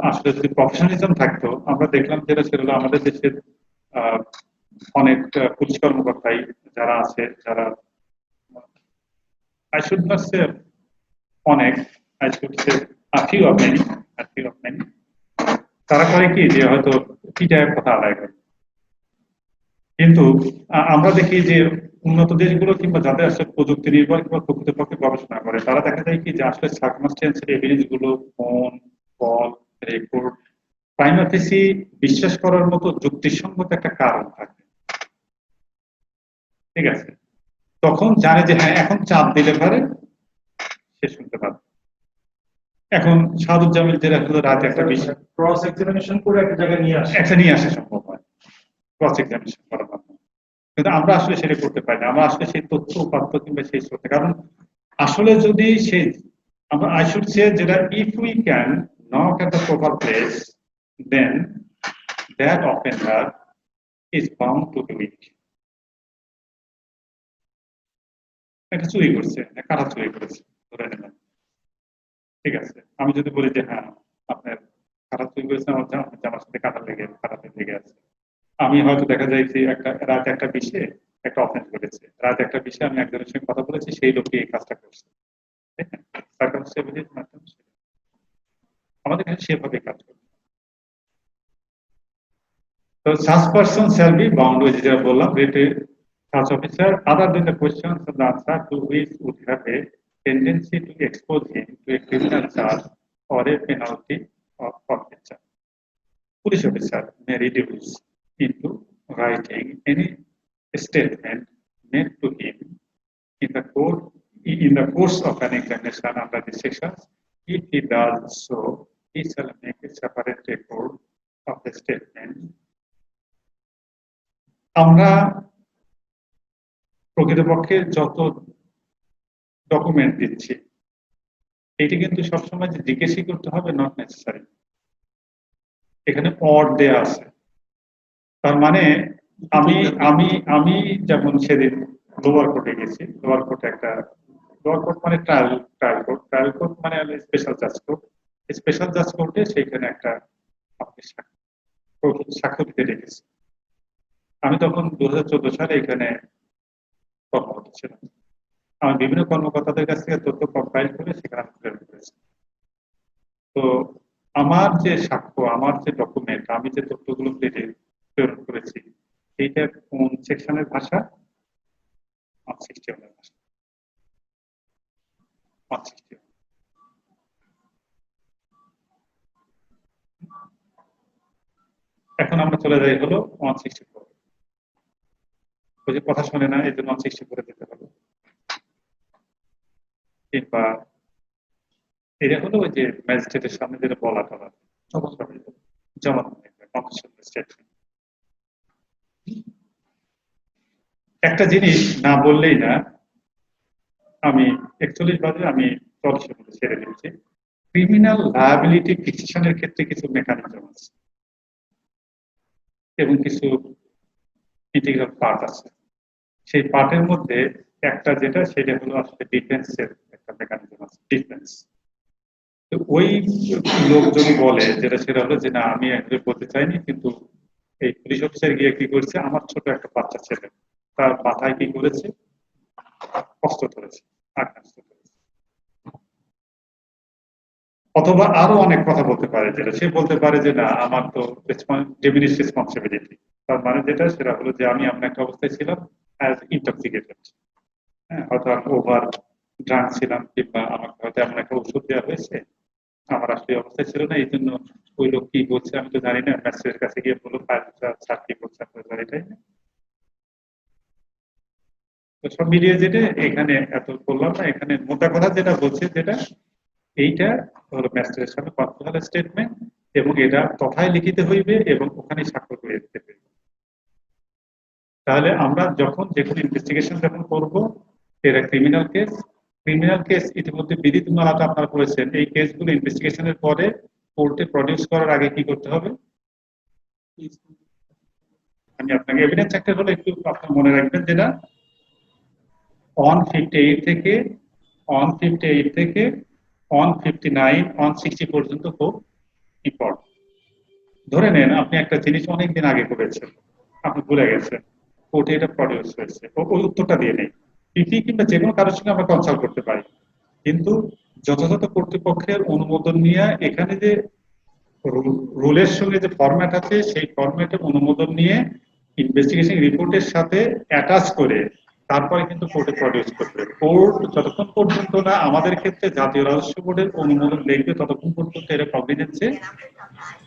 আসলে যদি প্রফেশনালিজম থাকতো, আমরা দেখলাম যেটা সেটা হলো আমাদের দেশের অনেক পুলিশ কর্মকর্তাই যারা আছে, যারা I should not say অনেক, I should say a few of many, তারা করে কি যে হয়তো পিটায়ের কথা আদায় করে। কিন্তু আমরা দেখি যে উন্নত দেশগুলো কিংবা যাদের আসলে প্রযুক্তি নির্ভর কিংবা প্রকৃতপক্ষে গবেষণা করে, তারা দেখা যায় কি যে আসলে সার্কামস্টেন্সিয়াল এভিডেন্স গুলো, ফোন কল রেকর্ড, প্রাইমা ফেসি বিশ্বাস করার মতো যুক্তিসঙ্গত একটা কারণ থাকে। ঠিক আছে, তখন জানে যে হ্যাঁ এখন চাপ দিলে পারে সে শুনতে পারবে। এখন সাদুজ্জামিল যে রাতে একটা বিষয় ক্রস এক্সামিনেশন করে একটা জায়গায় নিয়ে আসা সম্ভব হয় ক্রস এক্সামিনেশন করার মাধ্যমে, কিন্তু আমরা আসলে সেটা করতে পারি না। আমরা আসলে সেই তথ্য উপাত্ত কিংবা সেই সত্য, কারণ আসলে যদি সেই আমরা আই শুড সে যেটা if we can knock at the proper place then that offender is bound to do it. একটা চুরি করছে, কারা চুরি করেছে ধরে নিলাম, ঠিক আছে, আমি যদি বলি যে হ্যাঁ আপনার কারা চুরি করেছে, আমার জামার সাথে কাটা লেগে আছে, আমি হয়তো দেখা যায় যে রাত একটা বিশে একটা অফেন্স করেছে, রাত একটা বিশে আমি একজনের সঙ্গে কথা বলেছি, সেই লোকটি এই কাজটা করছে, আমাদের কাছে সেভাবে কাজ করবে। তো such person shall be bound with, যেটা বললাম, such officer other than the questions and the answer to which would have a tendency to expose him to a criminal charge or a penalty of forfeiture. Police officer may reduce into writing any statement made to him in the course of an examination under the sections. If he does so, he shall make a separate record of the statement. আমরা প্রকৃতপক্ষে যত document দিচ্ছি, এটি কিন্তু সবসময় যে জিজ্ঞেসই করতে হবে নট নেসেসারি। এখানে অর দেয়া আছে, তার মানে আমি যেমন সেদিন লোয়ার কোর্টে গেছি, লোয়ার কোর্ট মানে ট্রায়াল কোর্ট মানে স্পেশাল জাজ কোর্ট, স্পেশাল জাজ কোর্টে সেইখানে একটা আপনি সাক্ষ্য দিতে রেখেছি। আমি তখন 2014 সালে এখানে কর্মরত ছিলাম। আমি বিভিন্ন কর্মকর্তাদের কাছ থেকে তথ্য কম্পাইল করে সেখানে প্রেরণ করেছি। তো আমার যে সাক্ষ্য, আমার যে ডকুমেন্ট, আমি যে তথ্যগুলো প্রেরণ করেছি, এইটা কোন সেকশনের ভাষা? 161 এর ভাষা। 161। এখন আমরা চলে যাই হলো 164। ওই যে কথা শোনে না, এই জন্য 164 দিতে হবে। কিংবা এটা হলো ওই যে ম্যাজিস্ট্রেটের সামনে যেটা বলা টলা একটা জিনিস না বললেই না, আমি 41 বাদে আমি 44 মধ্যে ছেড়ে দিচ্ছি। ক্রিমিনাল লায়াবিলিটি ফিকশনের ক্ষেত্রে কিছু মেকানিজম আছে এবং কিছু ইন্টিগ্রাল পার্ট আছে। সেই পার্টের মধ্যে একটা যেটা, সেটা হলো আসলে ডিফেন্সের একটা মেকানিজম আছে, ডিফেন্স। তো ওই লোক যদি বলে যেটা সেটা হলো যে না আমি একজন বলতে চাইনি, কিন্তু এই পুলিশ অফিসার গিয়ে কি করছে, আমার ছোট একটা বাচ্চা ছেলে তার মাথায় কি করেছে, কষ্ট ধরেছে, আঘাত করেছে। অথবা আরো অনেক কথা বলতে পারে, যেটা সে বলতে পারে যে না আমার তো ডেমিনিশ রেসপন্সিবিলিটি। তার মানে যেটা সেটা হলো যে আমি এমন একটা অবস্থায় ছিলাম অ্যাজ ইনটক্সিকেটেড, হ্যাঁ, হয়তো আমি ওভার ড্রাঙ্ক ছিলাম, কিংবা আমাকে হয়তো এমন একটা ওষুধ দেওয়া হয়েছে, আমার আসলে এই অবস্থায় ছিল না, এই জন্য ওই লোক কি বলছে আমি তো জানি না, ম্যাজিস্ট্রেটের কাছে গিয়ে বললো স্যার কি বলছে আপনার জানি, তাই না? তো সব মিলিয়ে যেটা এখানে এত বললাম না, এখানে মোটা কথা যেটা বলছে যেটা এইটা হলো ম্যাজিস্ট্রেটের সাথে করতে হলে স্টেটমেন্ট, এবং এটা তথায় লিখিতে হইবে এবং ওখানে স্বাক্ষর করে দিতে হইবে। তাহলে আমরা যখন যে কোনো ইনভেস্টিগেশন যখন করব, এটা ক্রিমিনাল কেস ইতিমধ্যে বিধিত মালাটা আপনারা করেছেন, এই কেসগুলো ইনভেস্টিগেশনের পরে কোর্টে প্রডিউস করার আগে কি করতে হবে? আমি আপনাকে এভিডেন্স একটা হলো একটু আপনার মনে রাখবেন, যেটা 158 থেকে 158 থেকে 159 160 পর্যন্ত খুব ইম্পর্টেন্ট। ধরে নেন আপনি একটা জিনিস অনেকদিন আগে করেছেন, আপনি ভুলে গেছেন, কোর্টে এটা প্রডিউস হয়েছে, ওই উত্তরটা দিয়ে নেই। পিপি কিংবা যে কোনো কারোর সঙ্গে আমরা কনসাল্ট করতে পারি, কিন্তু যথাযথ কর্তৃপক্ষের অনুমোদন নিয়ে এখানে যে রুলের সঙ্গে যে ফরম্যাট আছে সেই ফরম্যাটের অনুমোদন নিয়ে ইনভেস্টিগেশন রিপোর্টের সাথে অ্যাটাচ করে তারপরে কিন্তু কোর্টে প্রডিউস করবে। কোর্ট যতক্ষণ পর্যন্ত না আমাদের ক্ষেত্রে জাতীয় রাজস্ব বোর্ডের অনুমোদন দেখবে ততক্ষণ পর্যন্ত এরা কগনিজেন্সে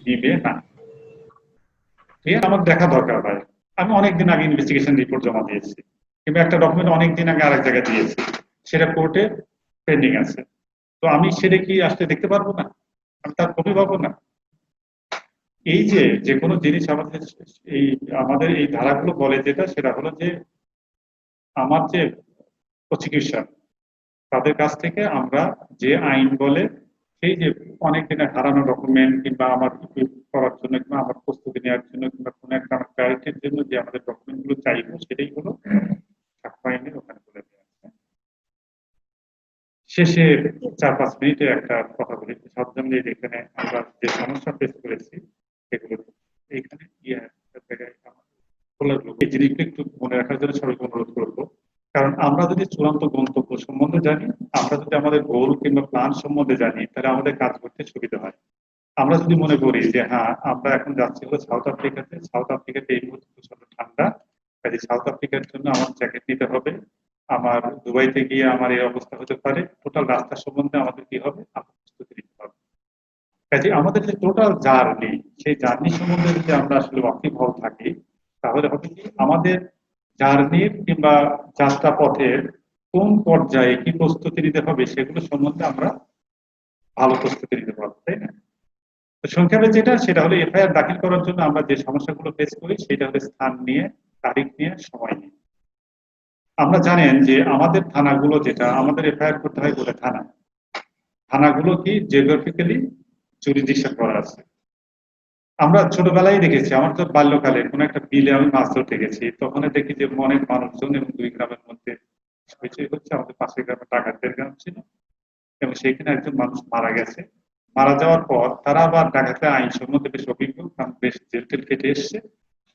দিবে না। ঠিক আছে, আমার দেখা দরকার ভাই, আমি অনেকদিন আগে ইনভেস্টিগেশন রিপোর্ট জমা দিয়েছি, কিংবা একটা ডকুমেন্ট অনেকদিন আগে আরেক জায়গায় দিয়েছি, সেটা কোর্টে পেন্ডিং আছে, তো আমি সেটা কি আসলে দেখতে পারবো না? আমি তার কপি পাবো না? এই যে যে কোনো জিনিস এই আমাদের এই ধারাগুলো বলে যেটা সেটা হলো যে আমার যে প্রসিকিউশন তাদের কাছ থেকে আমরা যে আইন বলে সেই যে অনেক দিনের হারানো ডকুমেন্ট, কিংবা আমার করার জন্য, কিংবা আমার প্রস্তুতি নেওয়ার জন্য, কিংবা কোনো একটা আমার ক্লারিটির জন্য যে আমাদের ডকুমেন্ট গুলো চাইবো, সেটাই হলো সাক্ষ্য আইনের ওখানে বলে দেওয়া আছে। শেষে 4-5 মিনিটে একটা কথা বলি, সাবধানে এখানে আমরা যে সমস্যা ফেস করেছি সেগুলো এইখানে এই জিনিসটা একটু মনে রাখার জন্য সবাইকে অনুরোধ করবো। কারণ আমরা যদি চূড়ান্ত গন্তব্য সম্বন্ধে জানি, আমরা যদি আমাদের গোল কিংবা প্ল্যান সম্বন্ধে জানি, তাহলে আমাদের কাজ করতে সুবিধা হয়। আমরা যদি মনে করি যে হ্যাঁ আমরা এখন যাচ্ছি হলো সাউথ আফ্রিকাতে, সাউথ আফ্রিকাতে এই মুহূর্তে প্রচন্ড ঠান্ডা, কাজে সাউথ আফ্রিকার জন্য আমার জ্যাকেট নিতে হবে, আমার দুবাইতে গিয়ে আমার এই অবস্থা হতে পারে, টোটাল রাস্তা সম্বন্ধে আমাদের কি হবে, আমাদের প্রস্তুতি নিতে হবে। কাজে আমাদের যে টোটাল জার্নি, সেই জার্নি সম্বন্ধে যদি আমরা আসলে ওয়াকিবহাল থাকি, তাহলে হবে কি আমাদের জার্নির কিংবা যাত্রা পথের কোন পর্যায়ে কি প্রস্তুতি নিতে হবে সেগুলো সম্বন্ধে আমরা ভালো প্রস্তুতি নিতে পারবো, তাই না? তো সংক্ষেপে যেটা সেটা হলো এফআইআর দাখিল করার জন্য আমরা যে সমস্যাগুলো ফেস করি সেটা হলো স্থান নিয়ে, তারিখ নিয়ে, সময় নিয়ে। আমরা জানেন যে আমাদের থানাগুলো, যেটা আমাদের এফআইআর করতে হয় বলে থানাগুলো কি জিওগ্রাফিক্যালি জুরিডিকশন করা আছে। আমরা ছোটবেলায় দেখেছি, আমার তো বাল্যকালে কোন একটা বিলে আমি মাছ ধরতে গেছি, তখন দেখি যে অনেক মানুষজন এবং দুই গ্রামের মধ্যে হইচই হচ্ছে। আমাদের পাশের গ্রামে ডাকাতদের গ্রাম ছিল, এবং সেখানে একজন মানুষ মারা গেছে। মারা যাওয়ার পর তারা আবার ডাকাতের আইন সম্বন্ধে বেশ অভিজ্ঞ, কারণ বেশ জেল টেল কেটে এসছে।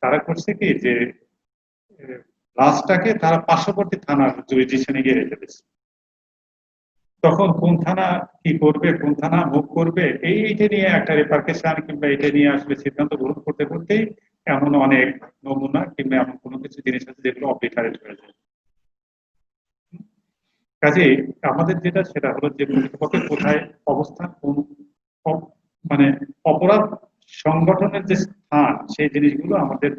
তারা করছে কি যে লাশটাকে তারা পার্শ্ববর্তী থানার জুরিডিকশনে গিয়ে রেখে দিচ্ছে। তখন কোন থানা কি করবে, কোন থানা মুভ করবে, এইটা নিয়ে একটা রেপার্কেশন কিংবা এটা নিয়ে আসলে সিদ্ধান্ত গ্রহণ করতে করতেই এমন অনেক নমুনা কিংবা এমন কোনো কিছু জিনিস আছে যেগুলো অবলিটারেট হয়ে যায়। কাজে আমাদের যেটা সেটা হলো যে প্রকৃতপক্ষে কোথায় অবস্থান, কোন মানে অপরাধ সংগঠনের যে স্থান, সেই জিনিসগুলো আমাদের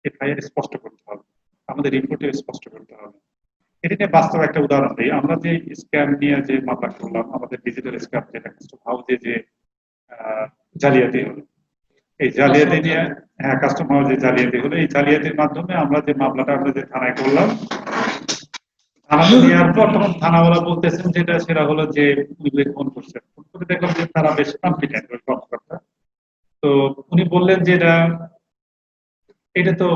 এফআইআর স্পষ্ট করতে হবে, আমাদের রিপোর্টে স্পষ্ট করতে হবে। এটা নিয়ে বাস্তব একটা উদাহরণ দিই। আমরা যে স্ক্যাম নিয়ে যে মামলা করলাম, আমাদের ডিজিটাল স্ক্যাম, যেটা কাস্টম হাউসে যে জালিয়াতি হলো, এই জালিয়াতি নিয়ে, হ্যাঁ কাস্টম হাউসে জালিয়াতি হলো, এই জালিয়াতির মাধ্যমে আমরা যে মামলাটা আমরা যে থানায় করলাম, থানাতে নেওয়ার পর তখন থানাওয়ালা বলতেছেন যেটা সেটা হলো যে ফোন করছেন, ফোন করে দেখলাম যে তারা বেশ কনফিডেন্ট ওই কর্মকর্তা। তো উনি বললেন যে এটা তো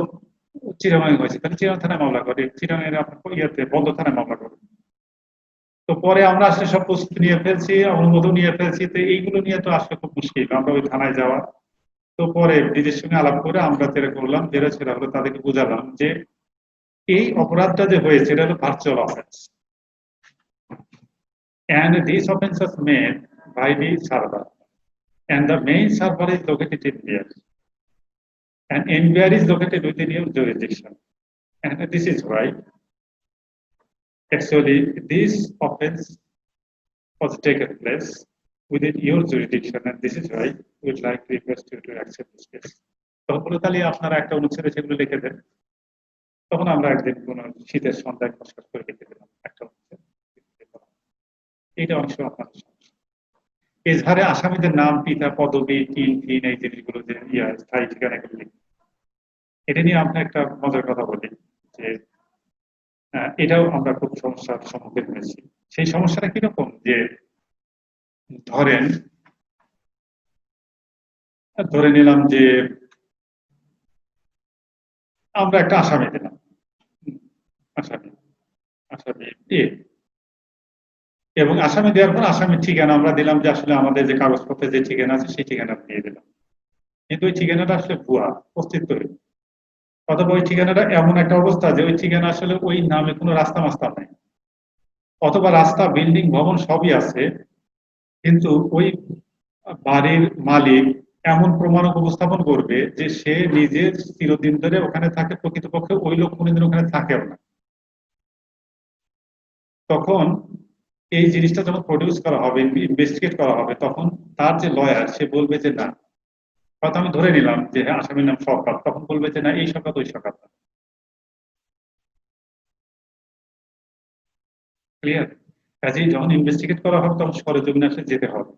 চিরাঙে হয়েছে, তাহলে চিরাং থানায় মামলা করে, চিরাঙের আপনার ইয়াতে বন্ধ থানায় মামলা করে। তো পরে আমরা আসলে সব প্রস্তুতি নিয়ে ফেলছি, অনুমোদন নিয়ে ফেলছি, তো এইগুলো নিয়ে তো আসলে খুব মুশকিল, আমরা ওই থানায় যাওয়া। তো পরে ডিজির সঙ্গে আলাপ করে আমরা যেটা করলাম, যেটা সেটা হলো তাদেরকে বোঝালাম যে এই অপরাধটা যে হয়েছে এটা হলো virtual offence, and this offense was made by the server, and the main server is located in here, and NVR is located within your jurisdiction, and this is why actually this offense was taken place within your jurisdiction, and this is why we would like to request you to accept this case. তখন বলে তাহলে আপনারা একটা অনুচ্ছেদে সেগুলো লিখে দেন। তখন আমরা একদিন কোন শীতের সন্ধ্যায় খসখস করে লিখে দিলাম একটা অনুচ্ছেদ। এইটা অংশ আপনাদের সমস্যা। এজাহারে আসামিদের নাম, পিতা, পদবি, টিন এই জিনিসগুলো যে স্থায়ী ঠিকানা এগুলো লিখে, এটা নিয়ে আমরা একটা মজার কথা বলি যে এটাও আমরা খুব সমস্যার সম্মুখীন হয়েছি। সেই সমস্যাটা কিরকম যে ধরে নিলাম যে আমরা একটা আসামি দিলাম, আসামি এ, এবং আসামি দেওয়ার পর আসামির ঠিকানা আমরা দিলাম যে আসলে আমাদের যে কাগজপত্রে যে ঠিকানা আছে সেই ঠিকানা দিয়ে দিলাম, কিন্তু ওই ঠিকানাটা আসলে ভুয়া, অস্তিত্বহীন। অথবা ওই ঠিকানাটা এমন একটা অবস্থা যে ওই ঠিকানা আসলে ওই নামে কোনো রাস্তা মাস্তা নাই, অথবা রাস্তা, বিল্ডিং, ভবন সবই আছে, কিন্তু ওই বাড়ির মালিক এমন প্রমাণ উপস্থাপন করবে যে সে নিজে চিরদিন ধরে ওখানে থাকে, প্রকৃতপক্ষে ওই লোক কোনোদিন ওখানে থাকেও না। তখন এই জিনিসটা যখন প্রডিউস করা হবে, ইনভেস্টিগেট করা হবে, তখন তার যে লয়ার সে বলবে যে না, হয়তো আমি ধরে নিলাম যে আসামির নাম শওকত, তখন বলবে যে না এই শওকত ওই শওকত না। ক্লিয়ার? কাজেই যখন ইনভেস্টিগেট করা হবে তখন সরেজমিনে আসলে যেতে হবে,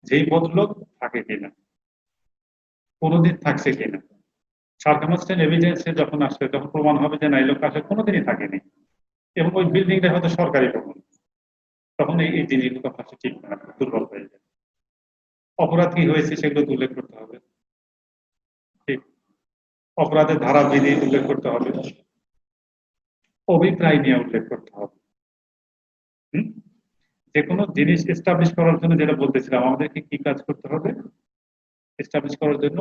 যেই ভদ্রলোক থাকে কিনা, কোনোদিন থাকছে কিনা। সার্কামস্টেন্স এভিডেন্সে যখন আসবে, যখন প্রমাণ হবে যে না এই লোক আসলে কোনোদিনই থাকেনি এবং ওই বিল্ডিংটা হয়তো সরকারি ভবন, তখন এই জিনিসগুলো আসলে ঠিক না, দুর্বল হয়ে যায়। অপরাধ কি হয়েছে সেগুলো উল্লেখ করতে হবে, ঠিক, অপরাধের ধারা বিধি উল্লেখ করতে হবে, অভিপ্রায় নিয়ে উল্লেখ করতে হবে। যে কোনো জিনিস এস্টাবলিশ করার জন্য যেটা বলতেছিলাম, আমাদেরকে কি কাজ করতে হবে এস্টাবলিশ করার জন্য?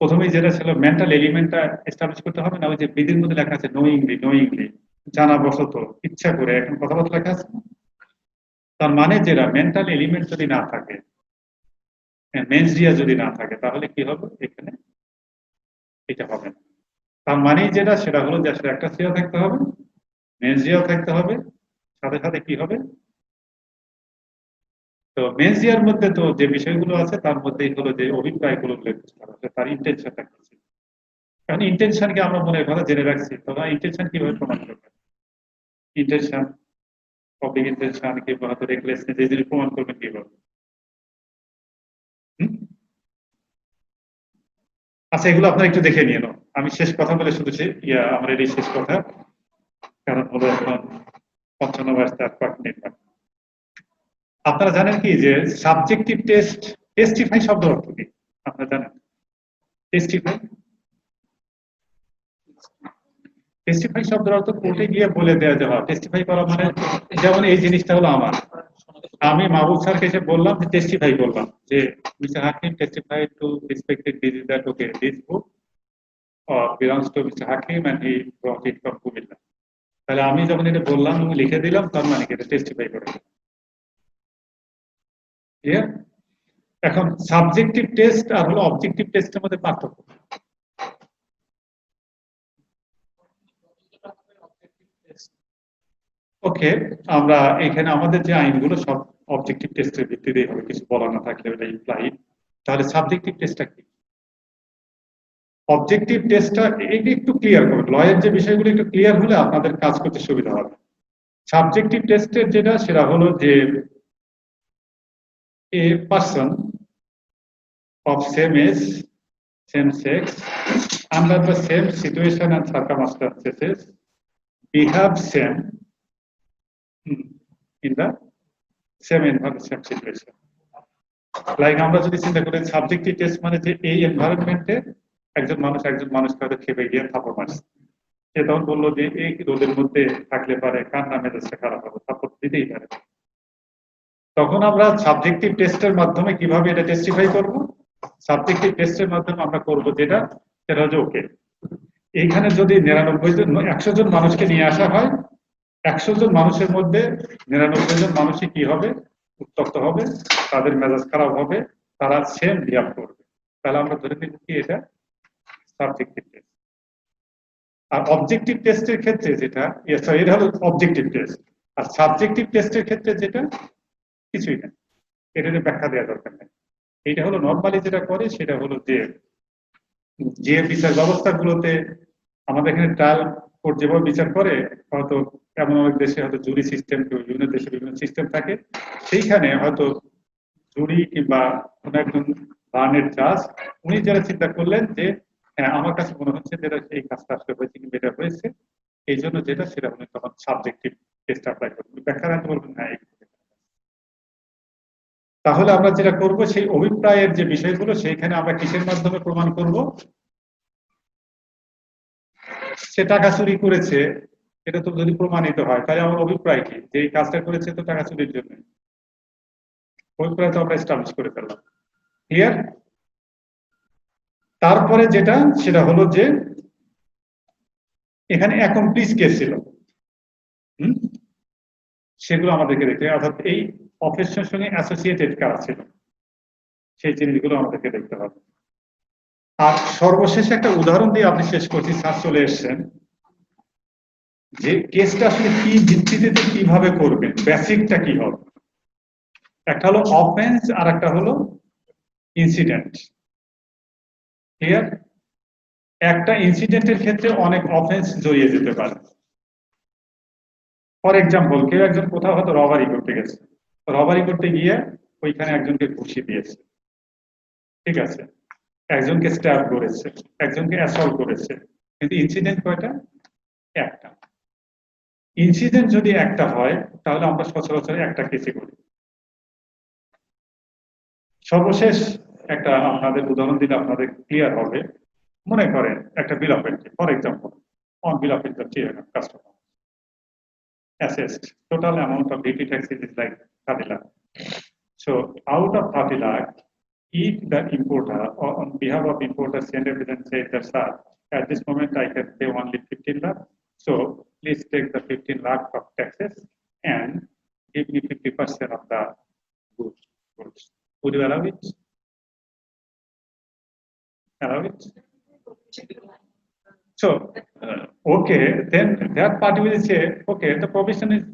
প্রথমেই যেটা ছিল মেন্টাল এলিমেন্টটা এস্টাবলিশ করতে হবে না? ওই যে বিধির মধ্যে লেখা আছে নোয়িংলি, জানা বশত, ইচ্ছা করে, এখন কথাবার্তা লেখা আছে। তার মানে যেটা মেন্টাল এলিমেন্ট যদি না থাকে, মেন্সরিয়া যদি না থাকে, তাহলে কি হবে এখানে? এটা হবে না। তার মানে যেটা সেটা হলো যে আসলে একটা সিয়া থাকতে হবে, মেন্সরিয়াও থাকতে হবে, সাথে সাথে কি হবে? তো মেন্সরিয়ার মধ্যে তো যে বিষয়গুলো আছে তার মধ্যেই হলো যে অভিপ্রায়গুলো উল্লেখ করতে হবে, তার ইন্টেনশনটা কি ছিল। কারণ ইন্টেনশনকে আমরা মনের কথা জেনে রাখছি, তবে ইন্টেনশন কিভাবে প্রমাণ করবে? ইন্টেনশন, পাবলিক ইন্টেনশন কিংবা হয়তো রেকলেসনেস, এই জিনিস প্রমাণ করবেন কিভাবে? আচ্ছা, এগুলো আপনারা একটু দেখে নিয়ে নাও। আমি শেষ কথা বলে শুধু আমার এই শেষ কথা, কারণ হলো এখন 55 আপনারা জানেন কি যে সাবজেক্টিভ টেস্ট, টেস্টিফাই শব্দ অর্থ কি আপনারা জানেন? টেস্টিফাই শব্দের অর্থ কোর্টে গিয়ে বলে দেওয়া যাওয়া। টেস্টিফাই করা মানে যেমন এই জিনিসটা হলো আমার, আমি মাহবুব স্যারকে এসে বললাম যে টেস্টিফাই করলাম যে mister Hakim testify to respected this is that okay this book belongs to Mr. Hakim and he brought it from Kumilla. তাহলে আমি যখন এটা বললাম আমি লিখে দিলাম, তার মানে কি এটা টেস্টিফাই করে দিলাম। ক্লিয়ার? এখন সাবজেক্টিভ টেস্ট আর হলো অবজেক্টিভ টেস্টের মধ্যে পার্থক্য। ওকে, আমরা এখানে আমাদের যে আইনগুলো সব অবজেক্টিভ টেস্টের ভিত্তিতেই হবে, কিছু বলা না থাকলে এটা ইমপ্লাইড। তাহলে সাবজেক্টিভ টেস্টটা কি? অবজেক্টিভ টেস্টটা একটু ক্লিয়ার করুন, লয়ের যে বিষয়গুলো একটু ক্লিয়ার হলে আপনাদের কাজ করতে সুবিধা হবে। সাবজেক্টিভ টেস্টের যেটা সেটা হলো যে a person of same age, same sex, under the same situation and circumstances, behave same in the same environment, same situation. Like আমরা যদি চিন্তা করি সাবজেক্টিভ টেস্ট মানে যে এই এনভায়রনমেন্টে একজন মানুষ আরেকজন মানুষকে হয়তো খেপে গিয়ে থাপড় মারছে, সে তখন বললো যে এই রোদের মধ্যে থাকলে পারে কার না মেজাজটা খারাপ হবে, সাপোর্ট দিতেই পারে। তখন আমরা সাবজেক্টিভ টেস্টের মাধ্যমে কিভাবে এটা টেস্টিফাই করব? সাবজেক্টিভ টেস্টের মাধ্যমে আমরা করব সেটা হচ্ছে ওকে, এইখানে যদি 99 জন 100 জন মানুষকে নিয়ে আসা হয়, 100 জন মানুষের মধ্যে 99 জন মানুষই কি হবে? উত্তপ্ত হবে, তাদের মেজাজ খারাপ হবে, তারা সেম বিহেভ করবে। তাহলে আমরা ধরে নিব কি এটা সাবজেক্টিভ টেস্ট। আর অবজেক্টিভ টেস্টের ক্ষেত্রে যেটা এটা হলো অবজেক্টিভ টেস্ট, আর সাবজেক্টিভ টেস্টের ক্ষেত্রে যেটা কিছুই না, এটাতে ব্যাখ্যা দেওয়া দরকার নেই। এটা হলো নরমালি যেটা করে সেটা হলো যে বিচার ব্যবস্থাগুলোতে আমাদের এখানে ট্রায়াল কোর্ট যেভাবে বিচার করে, হয়তো এমন অনেক দেশে হয়তো জুরি সিস্টেম, বিভিন্ন দেশে বিভিন্ন সিস্টেম থাকে, সেইখানে হয়তো জুরি কিংবা কোনো একজন বার্নের জাজ উনি যারা চিন্তা করলেন যে হ্যাঁ আমার কাছে মনে হচ্ছে যেটা এই কাজটা আসলে হয়েছে কিংবা এটা হয়েছে, এই জন্য যেটা সেটা উনি তখন সাবজেক্টিভ টেস্ট অ্যাপ্লাই করবেন, ব্যাখ্যা রাখতে বলবেন না। তাহলে আমরা যেটা করব সেই অভিপ্রায়ের যে বিষয়গুলো সেইখানে আমরা কিসের মাধ্যমে প্রমাণ করব? সে টাকা চুরি করেছে, এটা তো যদি প্রমাণিত হয় তাহলে আমার অভিপ্রায় কি যে এই কাজটা করেছে তো টাকা চুরির জন্য, অভিপ্রায় তো আমরা এস্টাবলিশ করে ফেললাম। ক্লিয়ার? তারপরে যেটা সেটা হলো যে এখানে অ্যাকমপ্লিস কেস ছিল, সেগুলো আমাদেরকে দেখতে হবে, অর্থাৎ এই অফেন্সের সঙ্গে অ্যাসোসিয়েটেড কারা ছিল সেই জিনিসগুলো আমাদেরকে দেখতে হবে। আর সর্বশেষ একটা উদাহরণ দিয়ে আপনি শেষ করছি, স্যার চলে এসছেন, যে কেসটা আসলে কি ভিত্তিতে কিভাবে করবেন, বেসিকটা কি হবে। একটা হলো অফেন্স আর একটা হলো ইনসিডেন্ট। ক্লিয়ার? একটা ইনসিডেন্টের ক্ষেত্রে অনেক অফেন্স জড়িয়ে যেতে পারে। ফর এক্সাম্পল, কেউ একজন কোথাও হয়তো রবারি করতে গেছে, রবারি করতে গিয়ে ওইখানে একজনকে ঘুষি দিয়েছে, ঠিক আছে, একজনকে স্ট্যাব করেছে, একজনকে অ্যাসল্ট করেছে, কিন্তু ইনসিডেন্ট কয়টা? একটা। ইনসিডেন্ট যদি একটা হয় তাহলে আমরা সচরাচর একটা কেসে করি। সর্বশেষ একটা আপনাদের উদাহরণ দিলে আপনাদের ক্লিয়ার হবে। মনে করেন একটা বিল of entry, for example on bill of entry customer assessed total amount of duty taxes is like 30 lakh. So out of 30 lakh, if the importer or on behalf of importer send evidence says that sir, at this moment I can pay only 15 lakh, so please take the 15 lakh of taxes and give me 50% of the goods. Would you allow it? Allow it? So, okay, then that party will say, okay, the provision is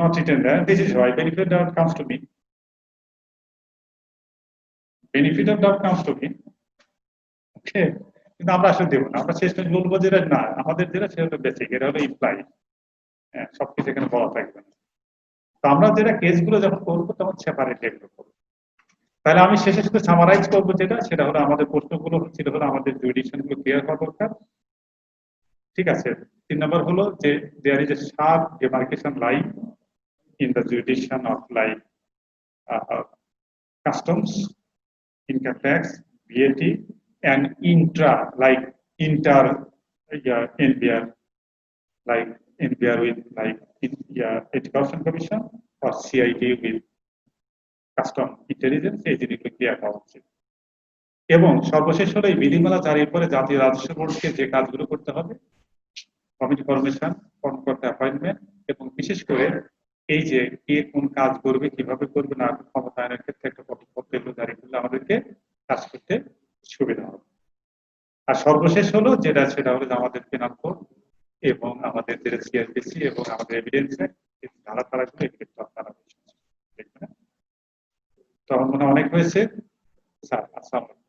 not written there. This is why benefit doubt comes to me. Benefit of doubt comes to me. Okay, কিন্তু আমরা আসলে দেবো না, আমরা শেষ পর্যন্ত বলবো যেটা না আমাদের যেটা সেটা হলো বেসিক, এটা হলো ইমপ্লাই, সবকিছু এখানে বলা থাকবে না। তো আমরা যেটা কেসগুলো যখন করবো তখন সেপারেট এগুলো করবো। তাহলে আমি শেষে শুধু সামারাইজ করবো যেটা সেটা হলো আমাদের প্রশ্নগুলো ছিল হলো আমাদের জুরিডিকশন গুলো ক্লিয়ার হওয়া দরকার, ঠিক আছে। 3 নম্বর হলো যে there is a sharp demarcation line in the jurisdiction of like customs, income tax, VAT, and inter NBR, like NBR with like Anti-Corruption Commission or CID with custom intelligence, এই জিনিসগুলো ক্লিয়ার হওয়া উচিত। এবং সর্বশেষ হলো এই বিধিমালা জারির পরে জাতীয় রাজস্ব বোর্ডকে যে কাজগুলো করতে হবে, কমিটি ফরমেশন, কর্মকর্তা অ্যাপয়েন্টমেন্ট, এবং বিশেষ করে এই যে কে কোন কাজ করবে, কিভাবে করবে না ক্ষমতায়নের ক্ষেত্রে একটা পত্র জারি করলে আমাদেরকে কাজ করতে সুবিধা হবে। আর সর্বশেষ হলো যেটা সেটা হলো আমাদের পেনাল কোড এবং আমাদের যে সিআরপিসি এবং আমাদের এভিডেন্স ধারা ধারাগুলো এগুলো আপনারা দেখবেন। তো আমার মনে অনেক হয়েছে স্যার। আসসালামু আলাইকুম।